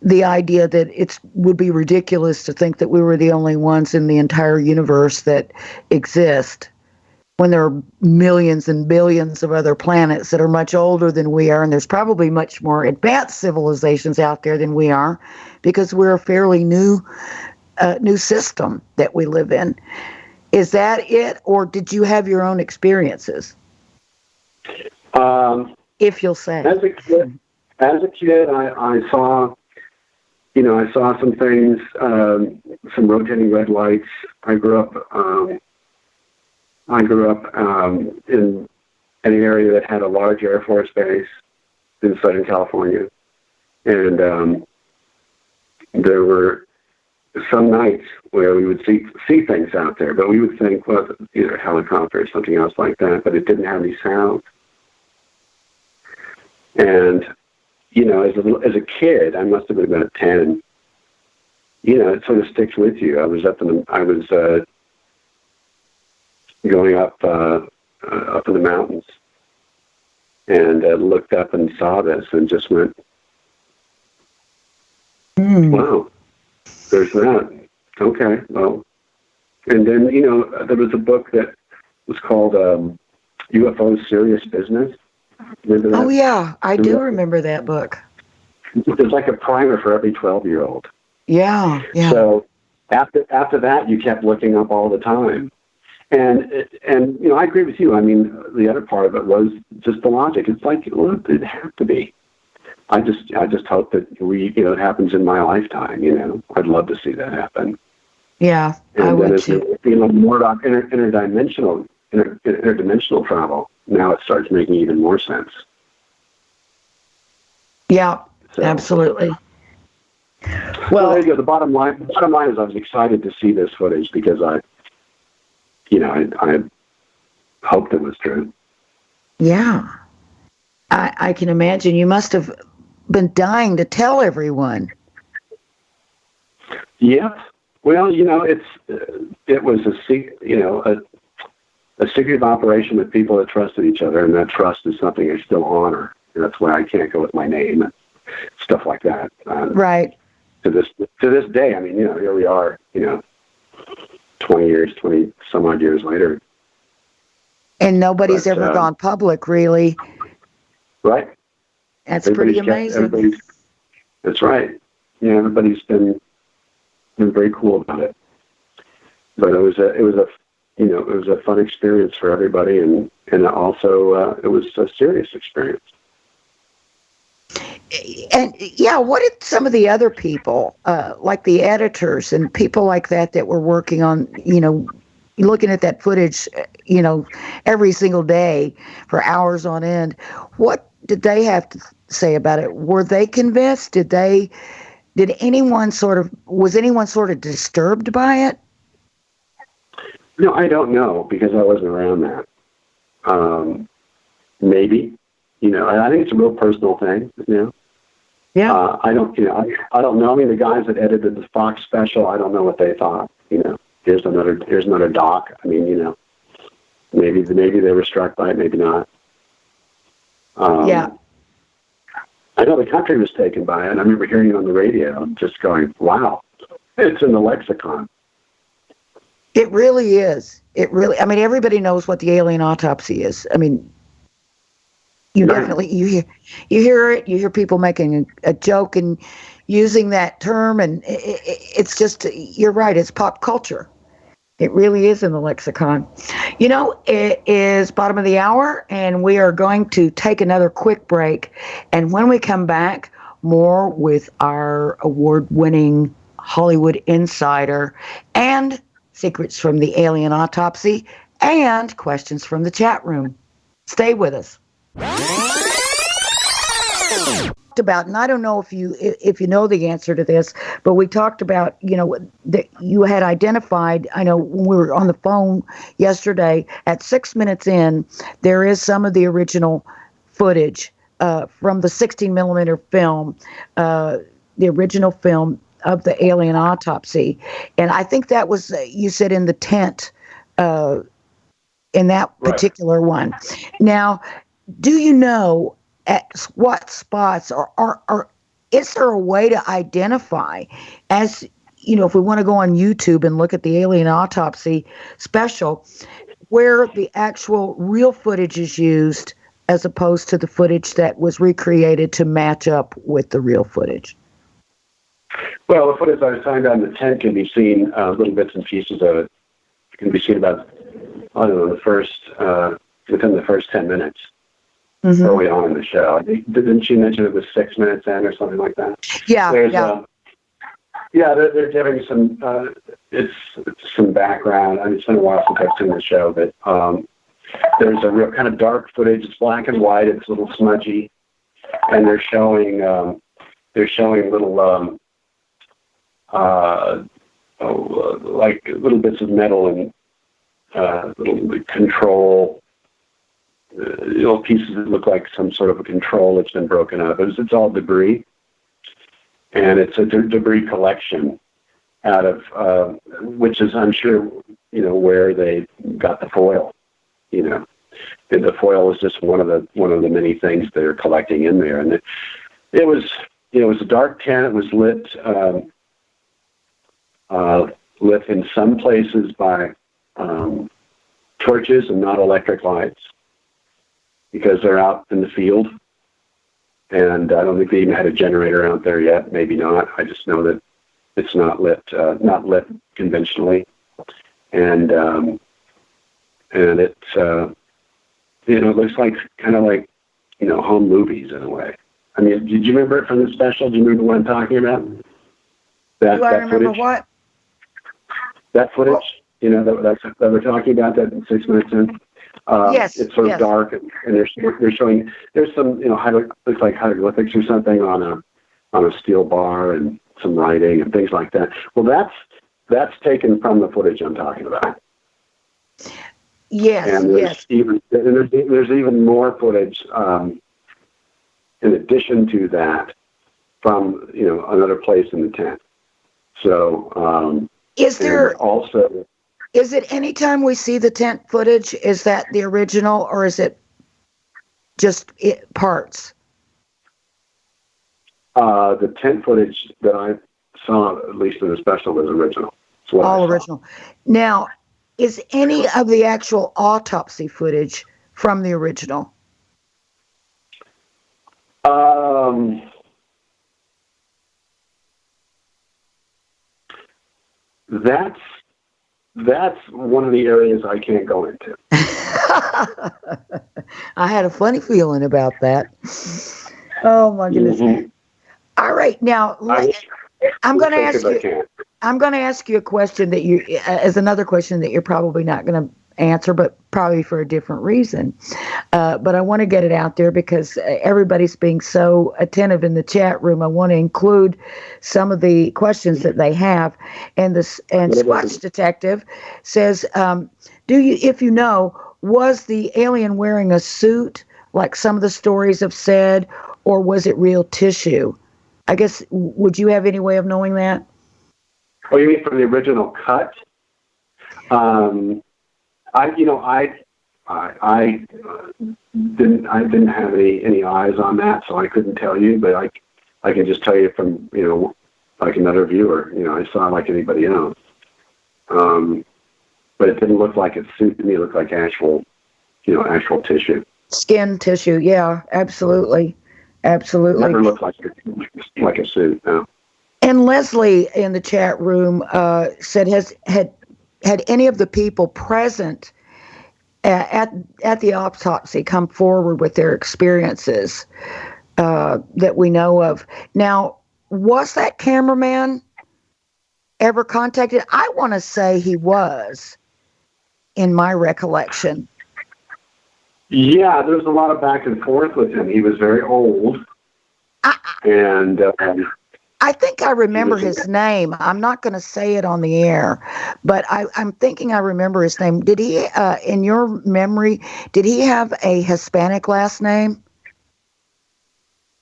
the idea that it would be ridiculous to think that we were the only ones in the entire universe that exist, when there are millions and billions of other planets that are much older than we are, and there's probably much more advanced civilizations out there than we are, because we're a fairly new system that we live in. Is that it, or did you have your own experiences? If you'll say. As a kid, I saw, I saw some things, some rotating red lights. I grew up in in an area that had a large Air Force base in Southern California. And there were some nights where we would see things out there, but we would think, well, either a helicopter or something else like that, but it didn't have any sound. And, you know, as a kid, I must have been about 10, you know, it sort of sticks with you. I was going up in the mountains and looked up and saw this and just went, wow, there's that. Okay, well. And then, you know, there was a book that was called UFO Serious Business. Remember that? Oh, yeah, I do remember that book. It's like a primer for every 12-year-old. Yeah, yeah. So after that, you kept looking up all the time. And you know, I agree with you. I mean, the other part of it was just the logic. It's like, well, it had to be. I just hope that it happens in my lifetime. You know, I'd love to see that happen. Yeah, I would too. You know, more about interdimensional travel. Now it starts making even more sense. Yeah, so, absolutely. Well, there you go. The bottom line is I was excited to see this footage because I hoped it was true. Yeah. I can imagine you must have been dying to tell everyone. Yeah. Well, you know, it was a secretive operation with people that trusted each other, and that trust is something I still honor. And that's why I can't go with my name and stuff like that. Right. To this day, I mean, you know, here we are, you know, 20 some odd years later. And nobody's ever gone public, really. Right. That's pretty amazing. That's right. Yeah, everybody's been very cool about it. But it was a fun experience for everybody, and also it was a serious experience. And yeah, what did some of the other people, like the editors and people like that were working on, you know, looking at that footage, you know, every single day for hours on end, what did they have to say about it? Were they convinced? Was anyone sort of disturbed by it? No, I don't know, because I wasn't around that. Maybe, you know, I think it's a real personal thing, you know. Yeah. I don't know. I mean, the guys that edited the Fox special, I don't know what they thought. You know, here's another doc. I mean, you know, maybe they were struck by it, maybe not. Yeah. I know the country was taken by it. I remember hearing it on the radio, just going, "Wow, it's in the lexicon." It really is. I mean, everybody knows what the Alien Autopsy is. I mean, you hear it. You hear people making a joke and using that term, and it's just, you're right. It's pop culture. It really is in the lexicon. You know, it is bottom of the hour, and we are going to take another quick break. And when we come back, more with our award-winning Hollywood insider and secrets from the Alien Autopsy and questions from the chat room. Stay with us. About, and I don't know if you know the answer to this, but we talked about, you know, that you had identified, I know when we were on the phone yesterday, at 6 minutes in, there is some of the original footage from the 16 millimeter film, the original film of the Alien Autopsy. And I think that was, you said, in the tent, in that particular one. Now, do you know at what spots or is there a way to identify, as you know, if we want to go on YouTube and look at the Alien Autopsy special, where the actual real footage is used as opposed to the footage that was recreated to match up with the real footage? Well, the footage I was talking about in the tent can be seen, little bits and pieces of it. It can be seen about, I don't know, within the first 10 minutes. Mm-hmm. Early on in the show. Didn't she mention it was 6 minutes in or something like that? Yeah. They're giving some, it's some background. I mean, it's been a while since I've seen the show, but There's a real kind of dark footage. It's black and white. It's a little smudgy, and they're showing little like little bits of metal and little control, little pieces that look like some sort of a control that's been broken up. It's all debris, and it's a debris collection out of which is, I'm sure, where they got the foil. And the foil was just one of the many things they're collecting in there, and it was a dark tent. It was lit in some places by torches and not electric lights, because they're out in the field, and I don't think they even had a generator out there yet. Maybe not. I just know that it's not lit conventionally, and it's it looks like kind of like home movies in a way. I mean, did you remember it from the special? Do you remember what I'm talking about? Do I remember footage? What? That footage, that we're talking about, that 6 minutes in. Yes. It's sort of dark, and they're showing. There's some, looks like hieroglyphics or something on a steel bar, and some writing and things like that. Well, that's taken from the footage I'm talking about. Yes. And there's even more footage in addition to that from another place in the tent. So is it any time we see the tent footage, is that the original, or is it just parts? The tent footage that I saw, at least in the special, was original. All original. Now, is any of the actual autopsy footage from the original? That's one of the areas I can't go into. I had a funny feeling about that. Oh my goodness. Mm-hmm. All right, now I'm going to ask you a question that as another question that you're probably not going to answer, but probably for a different reason. But I want to get it out there because everybody's being so attentive in the chat room. I want to include some of the questions that they have. And Squatch Detective says, if you know, was the alien wearing a suit like some of the stories have said, or was it real tissue? I guess, would you have any way of knowing that? Oh, you mean from the original cut? I didn't have any eyes on that, so I couldn't tell you. But I can just tell you from like another viewer. I saw it like anybody else. But it didn't look like a suit to me. It looked like actual tissue. Skin tissue. Yeah, absolutely. Absolutely. Never looked like a suit. No. And Leslie in the chat room said, had any of the people present at the autopsy come forward with their experiences that we know of? Now, was that cameraman ever contacted? I want to say he was, in my recollection. Yeah, there was a lot of back and forth with him. He was very old. And I think I remember his name. I'm not going to say it on the air, but I'm thinking I remember his name. Did he, in your memory, did he have a Hispanic last name?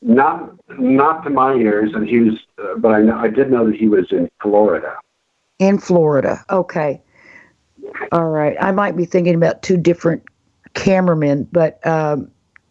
Not to my ears, and he was, but I did know that he was in Florida. In Florida, okay. All right. I might be thinking about two different cameramen, but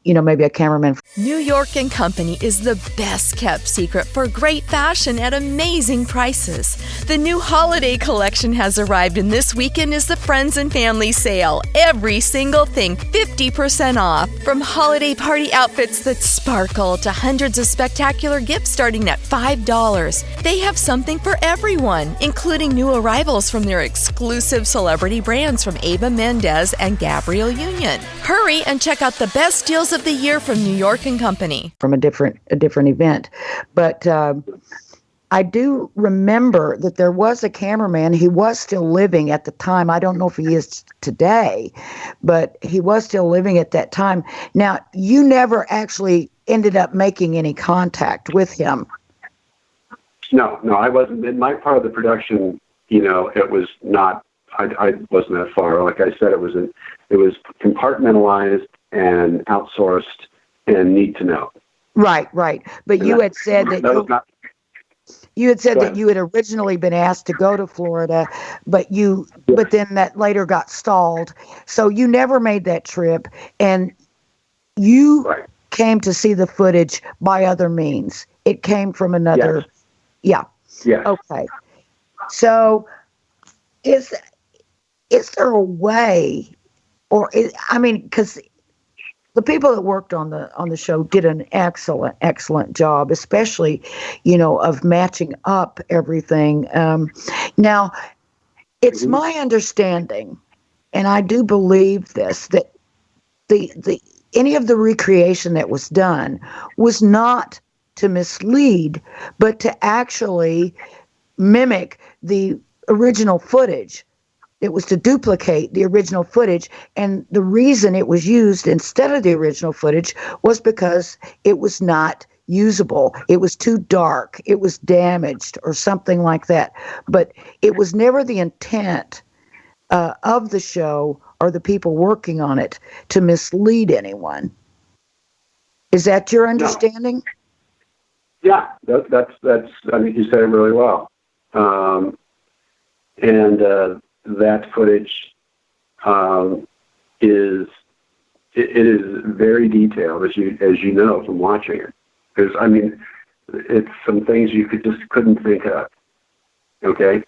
maybe a cameraman. New York & Company is the best kept secret for great fashion at amazing prices. The new holiday collection has arrived, and this weekend is the Friends and Family Sale. Every single thing 50% off. From holiday party outfits that sparkle to hundreds of spectacular gifts starting at $5. They have something for everyone, including new arrivals from their exclusive celebrity brands from Eva Mendes and Gabrielle Union. Hurry and check out the best deals of the year from New York & Company. From a different event. But I do remember that there was a cameraman. He was still living at the time. I don't know if he is today, but he was still living at that time. Now, you never actually ended up making any contact with him. No, I wasn't. In my part of the production, it was not, I wasn't that far. Like I said, it was compartmentalized and outsourced and need to know. Right. But you had said that you had said that you had originally been asked to go to Florida, but then that later got stalled. So you never made that trip, and you came to see the footage by other means. It came from another. Yes. Yeah. Okay. So is there a way, because the people that worked on the show did an excellent job, especially, of matching up everything. Now, it's my understanding, and I do believe this, that the any of the recreation that was done was not to mislead, but to actually mimic the original footage. It was to duplicate the original footage, and the reason it was used instead of the original footage was because it was not usable. It was too dark. It was damaged or something like that. But it was never the intent of the show or the people working on it to mislead anyone. Is that your understanding? No. Yeah, that's. I think you said it really well. That footage is very detailed, as you know from watching it. It's some things you couldn't think of. Okay,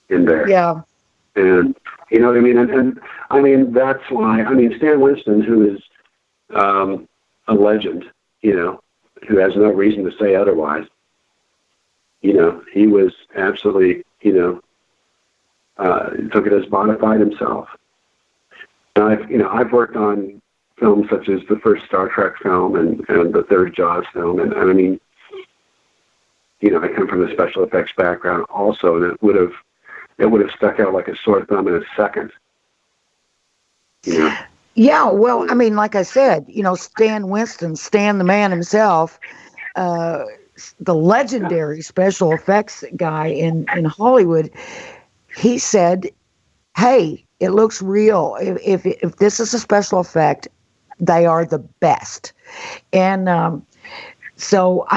in there. Yeah. And you know what I mean. And that's why. Stan Winston, who is a legend, who has no reason to say otherwise. He was absolutely, took it as bona fide himself. Now, I've worked on films such as the first Star Trek film and the third Jaws film, and I come from a special effects background also, and it would have stuck out like a sore thumb in a second. Yeah, well, like I said, Stan Winston, Stan the man himself, the legendary special effects guy in Hollywood, he said, hey, it looks real. If this is a special effect, they are the best. And so,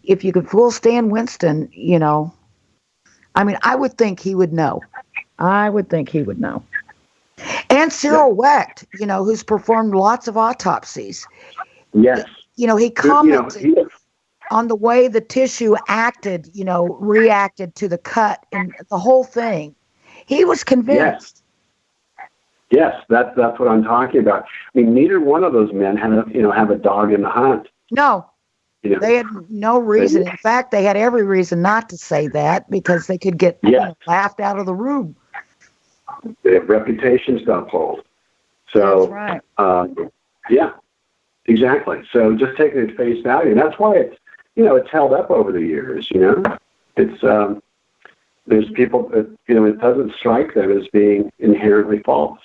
if you could fool Stan Winston, I would think he would know. And Cyril Wecht, who's performed lots of autopsies. Yes. He commented on the way the tissue acted, reacted to the cut and the whole thing. He was convinced. Yes, that's what I'm talking about. Neither one of those men had have a dog in the hunt. No. They had no reason. In fact, they had every reason not to say that because they could get laughed out of the room. They have reputations to uphold. So, that's right. Yeah, exactly. So just taking it at face value. And that's why it's held up over the years, It's, there's people that, it doesn't strike them as being inherently false.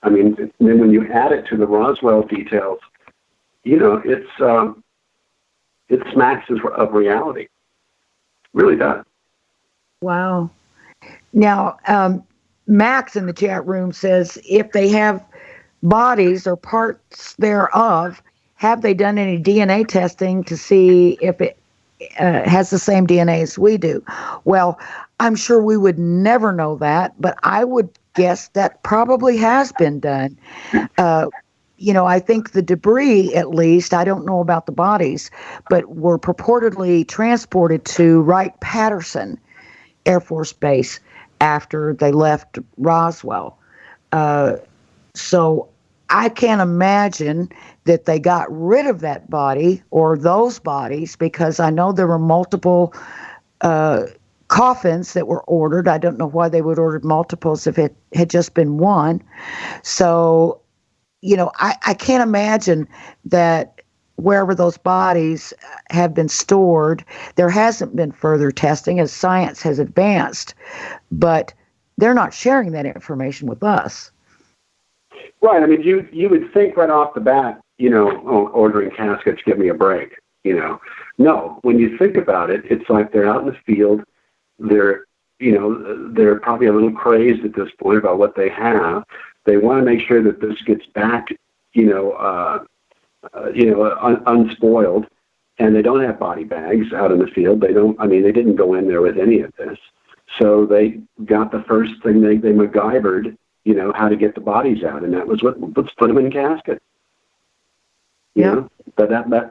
Then when you add it to the Roswell details, it smacks of reality. It really does. Wow. Now, Max in the chat room says, if they have bodies or parts thereof, have they done any DNA testing to see if it has the same DNA as we do? Well, I'm sure we would never know that, but I would guess that probably has been done. I think the debris, at least, I don't know about the bodies, but were purportedly transported to Wright-Patterson Air Force Base after they left Roswell. So I can't imagine that they got rid of that body or those bodies, because I know there were multiple coffins that were ordered. I don't know why they would order multiples if it had just been one. So, I can't imagine that wherever those bodies have been stored. There hasn't been further testing as science has advanced, but they're not sharing that information with us. Right. I mean, you would think right off the bat, ordering caskets, give me a break. No. When you think about it, it's like they're out in the field. They're probably a little crazed at this point about what they have. They want to make sure that this gets back, unspoiled, and they don't have body bags out in the field. They didn't go in there with any of this. So they got the first thing they MacGyvered, how to get the bodies out, and that was let's put them in caskets. But that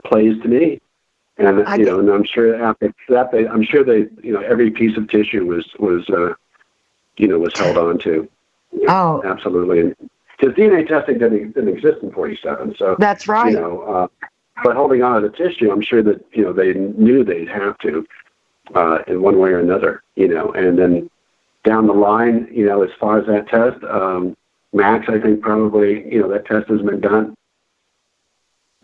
plays to me, and and I'm sure after that every piece of tissue was held on to. Oh, absolutely. Because DNA testing didn't exist in 1947, so that's right. But holding on to the tissue, I'm sure that they knew they'd have to in one way or another. And then down the line, as far as that test, Max, I think probably that test has been done.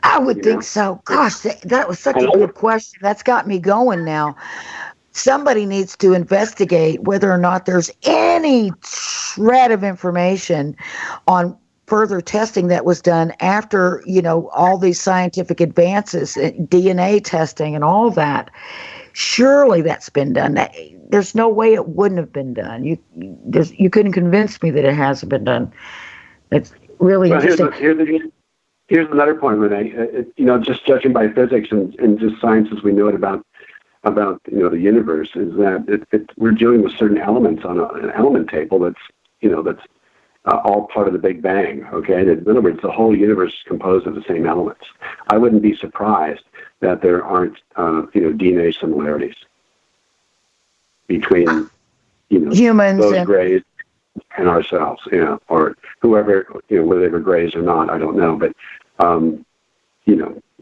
I would think so. Gosh, that was such a good question. That's got me going now. Somebody needs to investigate whether or not there's any shred of information on further testing that was done after, all these scientific advances, DNA testing and all that. Surely that's been done. There's no way it wouldn't have been done. You couldn't convince me that it hasn't been done. It's really interesting. Here's another point, Renee. Just judging by physics and just science as we know it about the universe, is that we're dealing with certain elements on an element table that's all part of the Big Bang. Okay, in other words, the whole universe is composed of the same elements. I wouldn't be surprised that there aren't DNA similarities between humans those grays and ourselves, or whoever, whether they were grays or not, I don't know, but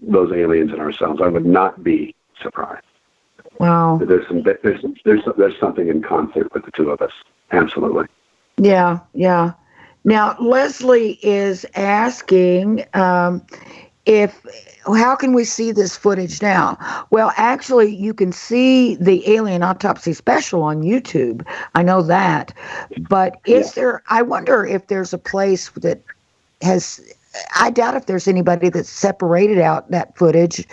those aliens and ourselves, I would not be surprised. Wow. There's something in conflict with the two of us. Absolutely. Yeah. Now, Leslie is asking how can we see this footage now? Well, actually, you can see the Alien Autopsy special on YouTube. I know that. But I wonder if there's a place that I doubt if there's anybody that's separated out that footage.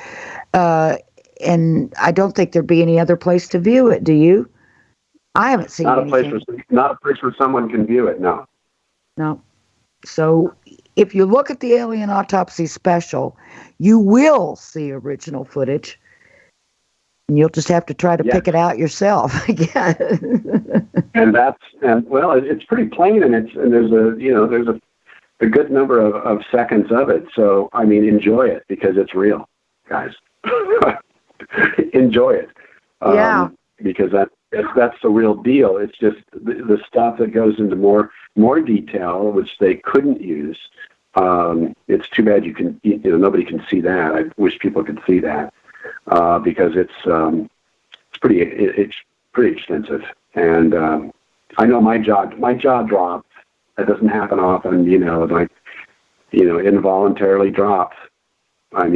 And I don't think there'd be any other place to view it. Do you? I haven't seen anything. Not a place where someone can view it, no. No. So if you look at the Alien Autopsy special, you will see original footage. And you'll just have to try to pick it out yourself. Again. And it's pretty plain, and there's a good number of seconds of it. So enjoy it because it's real, guys. Enjoy it. Because that's the real deal. It's just the stuff that goes into more detail, which they couldn't use. It's too bad nobody can see that. I wish people could see that because it's pretty extensive. And I know my jaw dropped. That doesn't happen often. Involuntarily dropped. I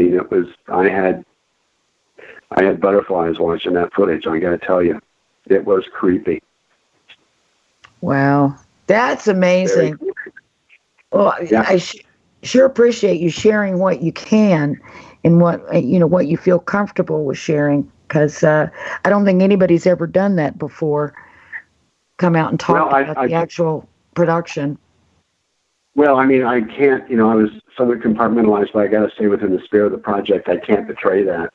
had butterflies watching that footage. I got to tell you, it was creepy. Wow, that's amazing. Well, I sure appreciate you sharing what you can and what you feel comfortable with sharing, because I don't think anybody's ever done that before. Come out and talk about the actual production. Well, I can't. I was somewhat compartmentalized, but I got to say, within the spirit of the project, I can't betray that.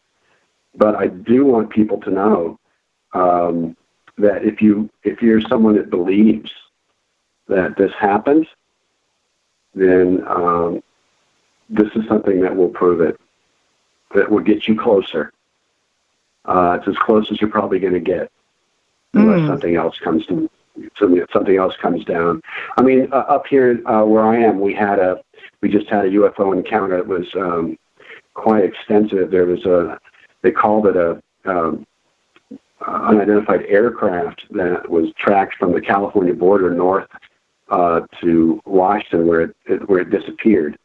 But I do want people to know that if you're someone that believes that this happened, then this is something that will prove it. That will get you closer. It's as close as you're probably going to get, unless something else comes to. Something else comes down. Up here where I am, we just had a UFO encounter. It was quite extensive. There was they called it a unidentified aircraft that was tracked from the California border north to Washington, where it disappeared.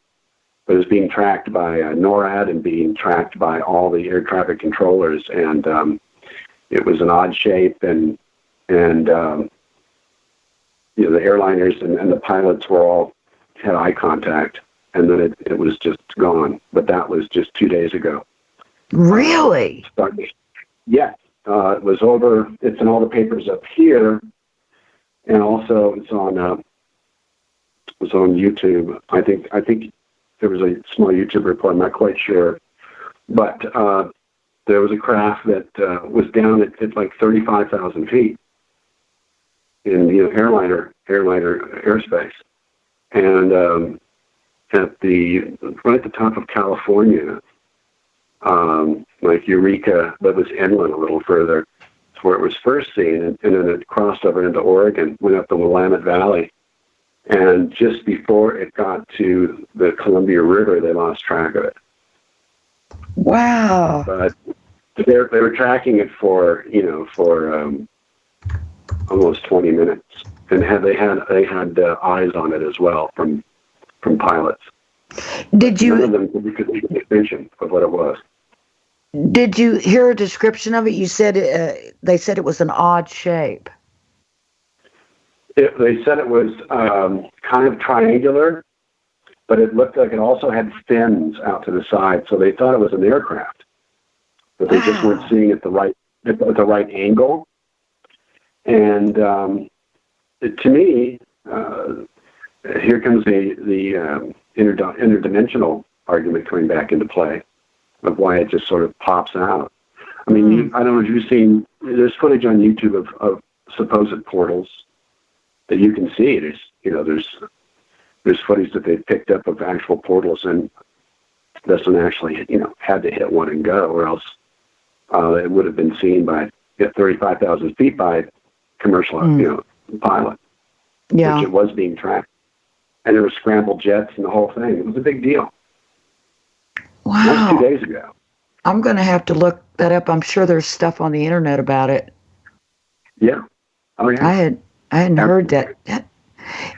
But it was being tracked by NORAD and being tracked by all the air traffic controllers, and it was an odd shape, and the airliners and the pilots had eye contact, and then it was just gone. But that was just 2 days ago. Really? Yeah. It was over. It's in all the papers up here, and also it's on YouTube. I think there was a small YouTube report. I'm not quite sure, but there was a craft that was down at like 35,000 feet in airliner airspace, and right at the top of California. Like Eureka, but was inland a little further. It's where it was first seen, and then it crossed over into Oregon, went up the Willamette Valley, and just before it got to the Columbia River, they lost track of it. Wow! But they were tracking it for almost 20 minutes, and they had eyes on it as well from pilots. Did you? None of them could make an extension of what it was. Did you hear a description of it? You said they said it was an odd shape. They said it was kind of triangular, but it looked like it also had fins out to the side, so they thought it was an aircraft, but they just weren't seeing it at the right angle. And to me, here comes the interdimensional argument coming back into play of why it just sort of pops out. I mean, I don't know if you've seen, there's footage on YouTube of supposed portals that you can see. There's footage that they picked up of actual portals, and this one actually, had to hit one and go, or else it would have been seen by 35,000 feet by commercial, pilot. Yeah. Which it was being tracked. And there were scrambled jets and the whole thing. It was a big deal. Wow. That was 2 days ago. I'm going to have to look that up. I'm sure there's stuff on the internet about it. Yeah. Oh, yeah. I hadn't heard that.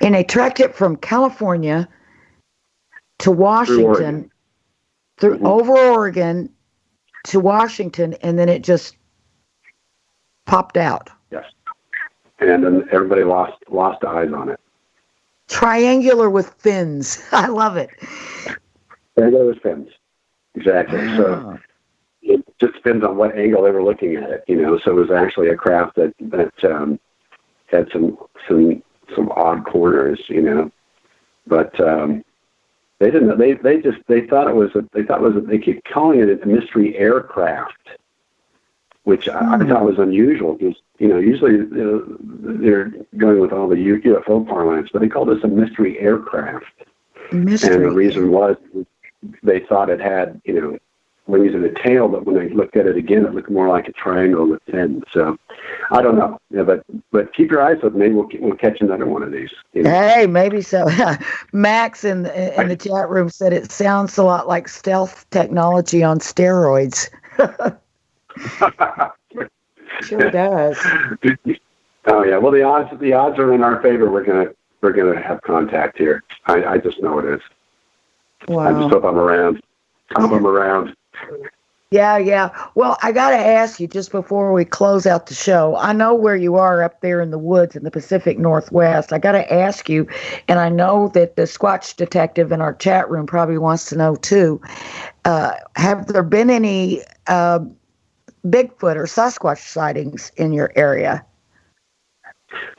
And they tracked it from California to Washington, through over Oregon to Washington, and then it just popped out. Yes. And then everybody lost eyes on it. Triangular with fins. I love it. Triangular with fins. Exactly. Wow. So it just depends on what angle they were looking at it, So it was actually a craft that had some odd corners, But they didn't. They thought it was. They keep calling it a mystery aircraft, which I thought was unusual because usually they're going with all the UFO parlance, but they called this a mystery aircraft. Mystery. And the reason was they thought it had wings and a tail, but when they looked at it again, it looked more like a triangle with fins. So I don't know. Yeah, but keep your eyes open. Maybe we'll catch another one of these. Hey, maybe so. Max in the chat room said it sounds a lot like stealth technology on steroids. Sure does. Oh yeah. Well, the odds are in our favor. We're gonna have contact here. I just know it is. Wow. I just hope I'm around. Yeah. Well, I got to ask you just before we close out the show. I know where you are up there in the woods in the Pacific Northwest. I got to ask you, and I know that the Squatch detective in our chat room probably wants to know too. Have there been any Bigfoot or Sasquatch sightings in your area?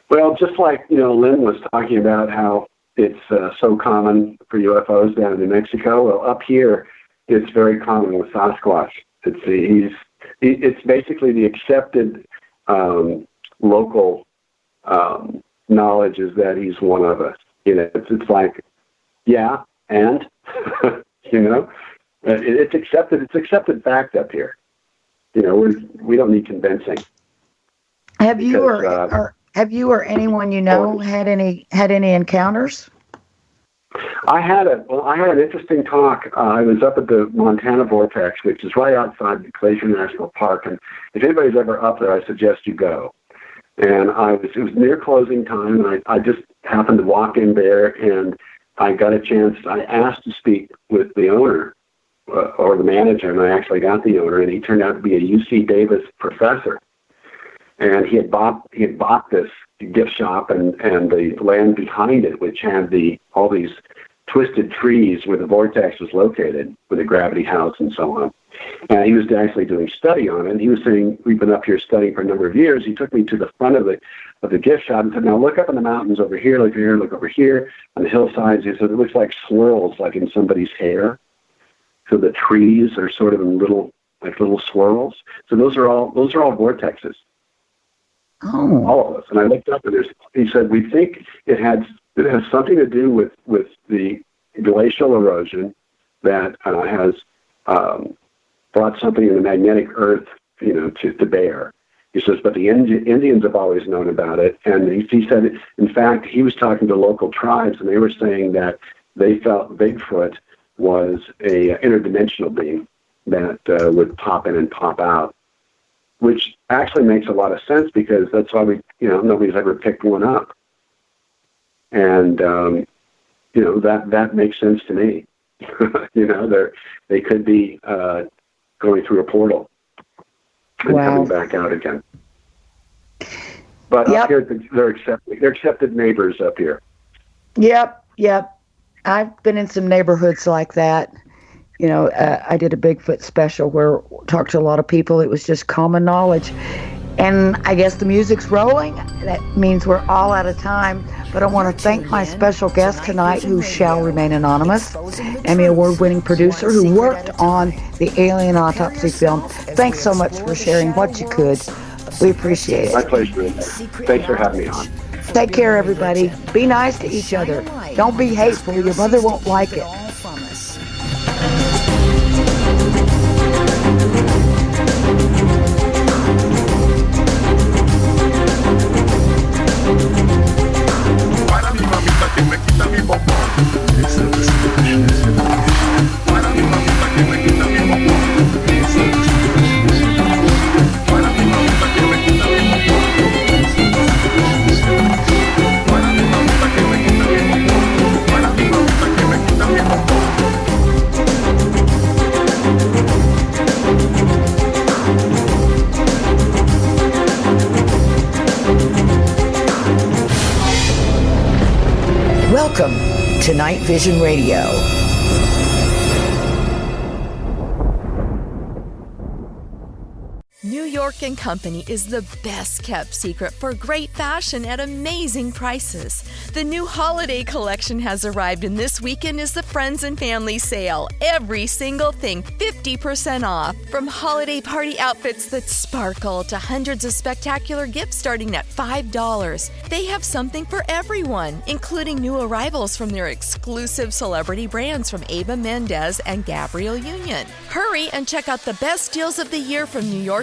Well, just like Lynn was talking about how it's so common for UFOs down in New Mexico. Well, up here, it's very common with Sasquatch. It's basically the accepted local knowledge is that he's one of us. It's like, yeah, and it's accepted. It's accepted fact up here. We don't need convincing. Have you or anyone had any encounters? I had an interesting talk. I was up at the Montana Vortex, which is right outside the Glacier National Park, and if anybody's ever up there, I suggest you go. And it was near closing time, and I just happened to walk in there, and I got a chance. I asked to speak with the owner or the manager, and I actually got the owner, and he turned out to be a UC Davis professor. And he had bought this gift shop and the land behind it, which had all these twisted trees where the vortex was located, with the gravity house and so on. And he was actually doing study on it. And he was saying, we've been up here studying for a number of years. He took me to the front of the gift shop and said, now look up in the mountains over here, look here, look over here, on the hillsides. He said, it looks like swirls, like in somebody's hair. So the trees are sort of in little swirls. So those are all vortexes. Oh. All of us. And I looked up and he said, we think it has something to do with the glacial erosion that has brought something in the magnetic earth, to bear. He says, but the Indians have always known about it. And he said, in fact, he was talking to local tribes, and they were saying that they felt Bigfoot was a interdimensional being that would pop in and pop out, which actually makes a lot of sense because that's why nobody's ever picked one up. And, that makes sense to me. They could be going through a portal and coming back out again. But up here, they're accepted neighbors up here. Yep. I've been in some neighborhoods like that. I did a Bigfoot special where I talked to a lot of people. It was just common knowledge. And I guess the music's rolling. That means we're all out of time. But I want to thank my special guest tonight, who shall remain anonymous, Emmy Award-winning producer who worked on the Alien Autopsy film. Thanks so much for sharing what you could. We appreciate it. My pleasure. Thanks for having me on. Take care, everybody. Be nice to each other. Don't be hateful. Your mother won't like it. Welcome to NightVision Radio. New York & Company is the best kept secret for great fashion at amazing prices. The new holiday collection has arrived, and this weekend is the Friends and Family Sale. Every single thing 50% off. From holiday party outfits that sparkle to hundreds of spectacular gifts starting at $5. They have something for everyone, including new arrivals from their exclusive celebrity brands from Eva Mendes and Gabrielle Union. Hurry and check out the best deals of the year from New York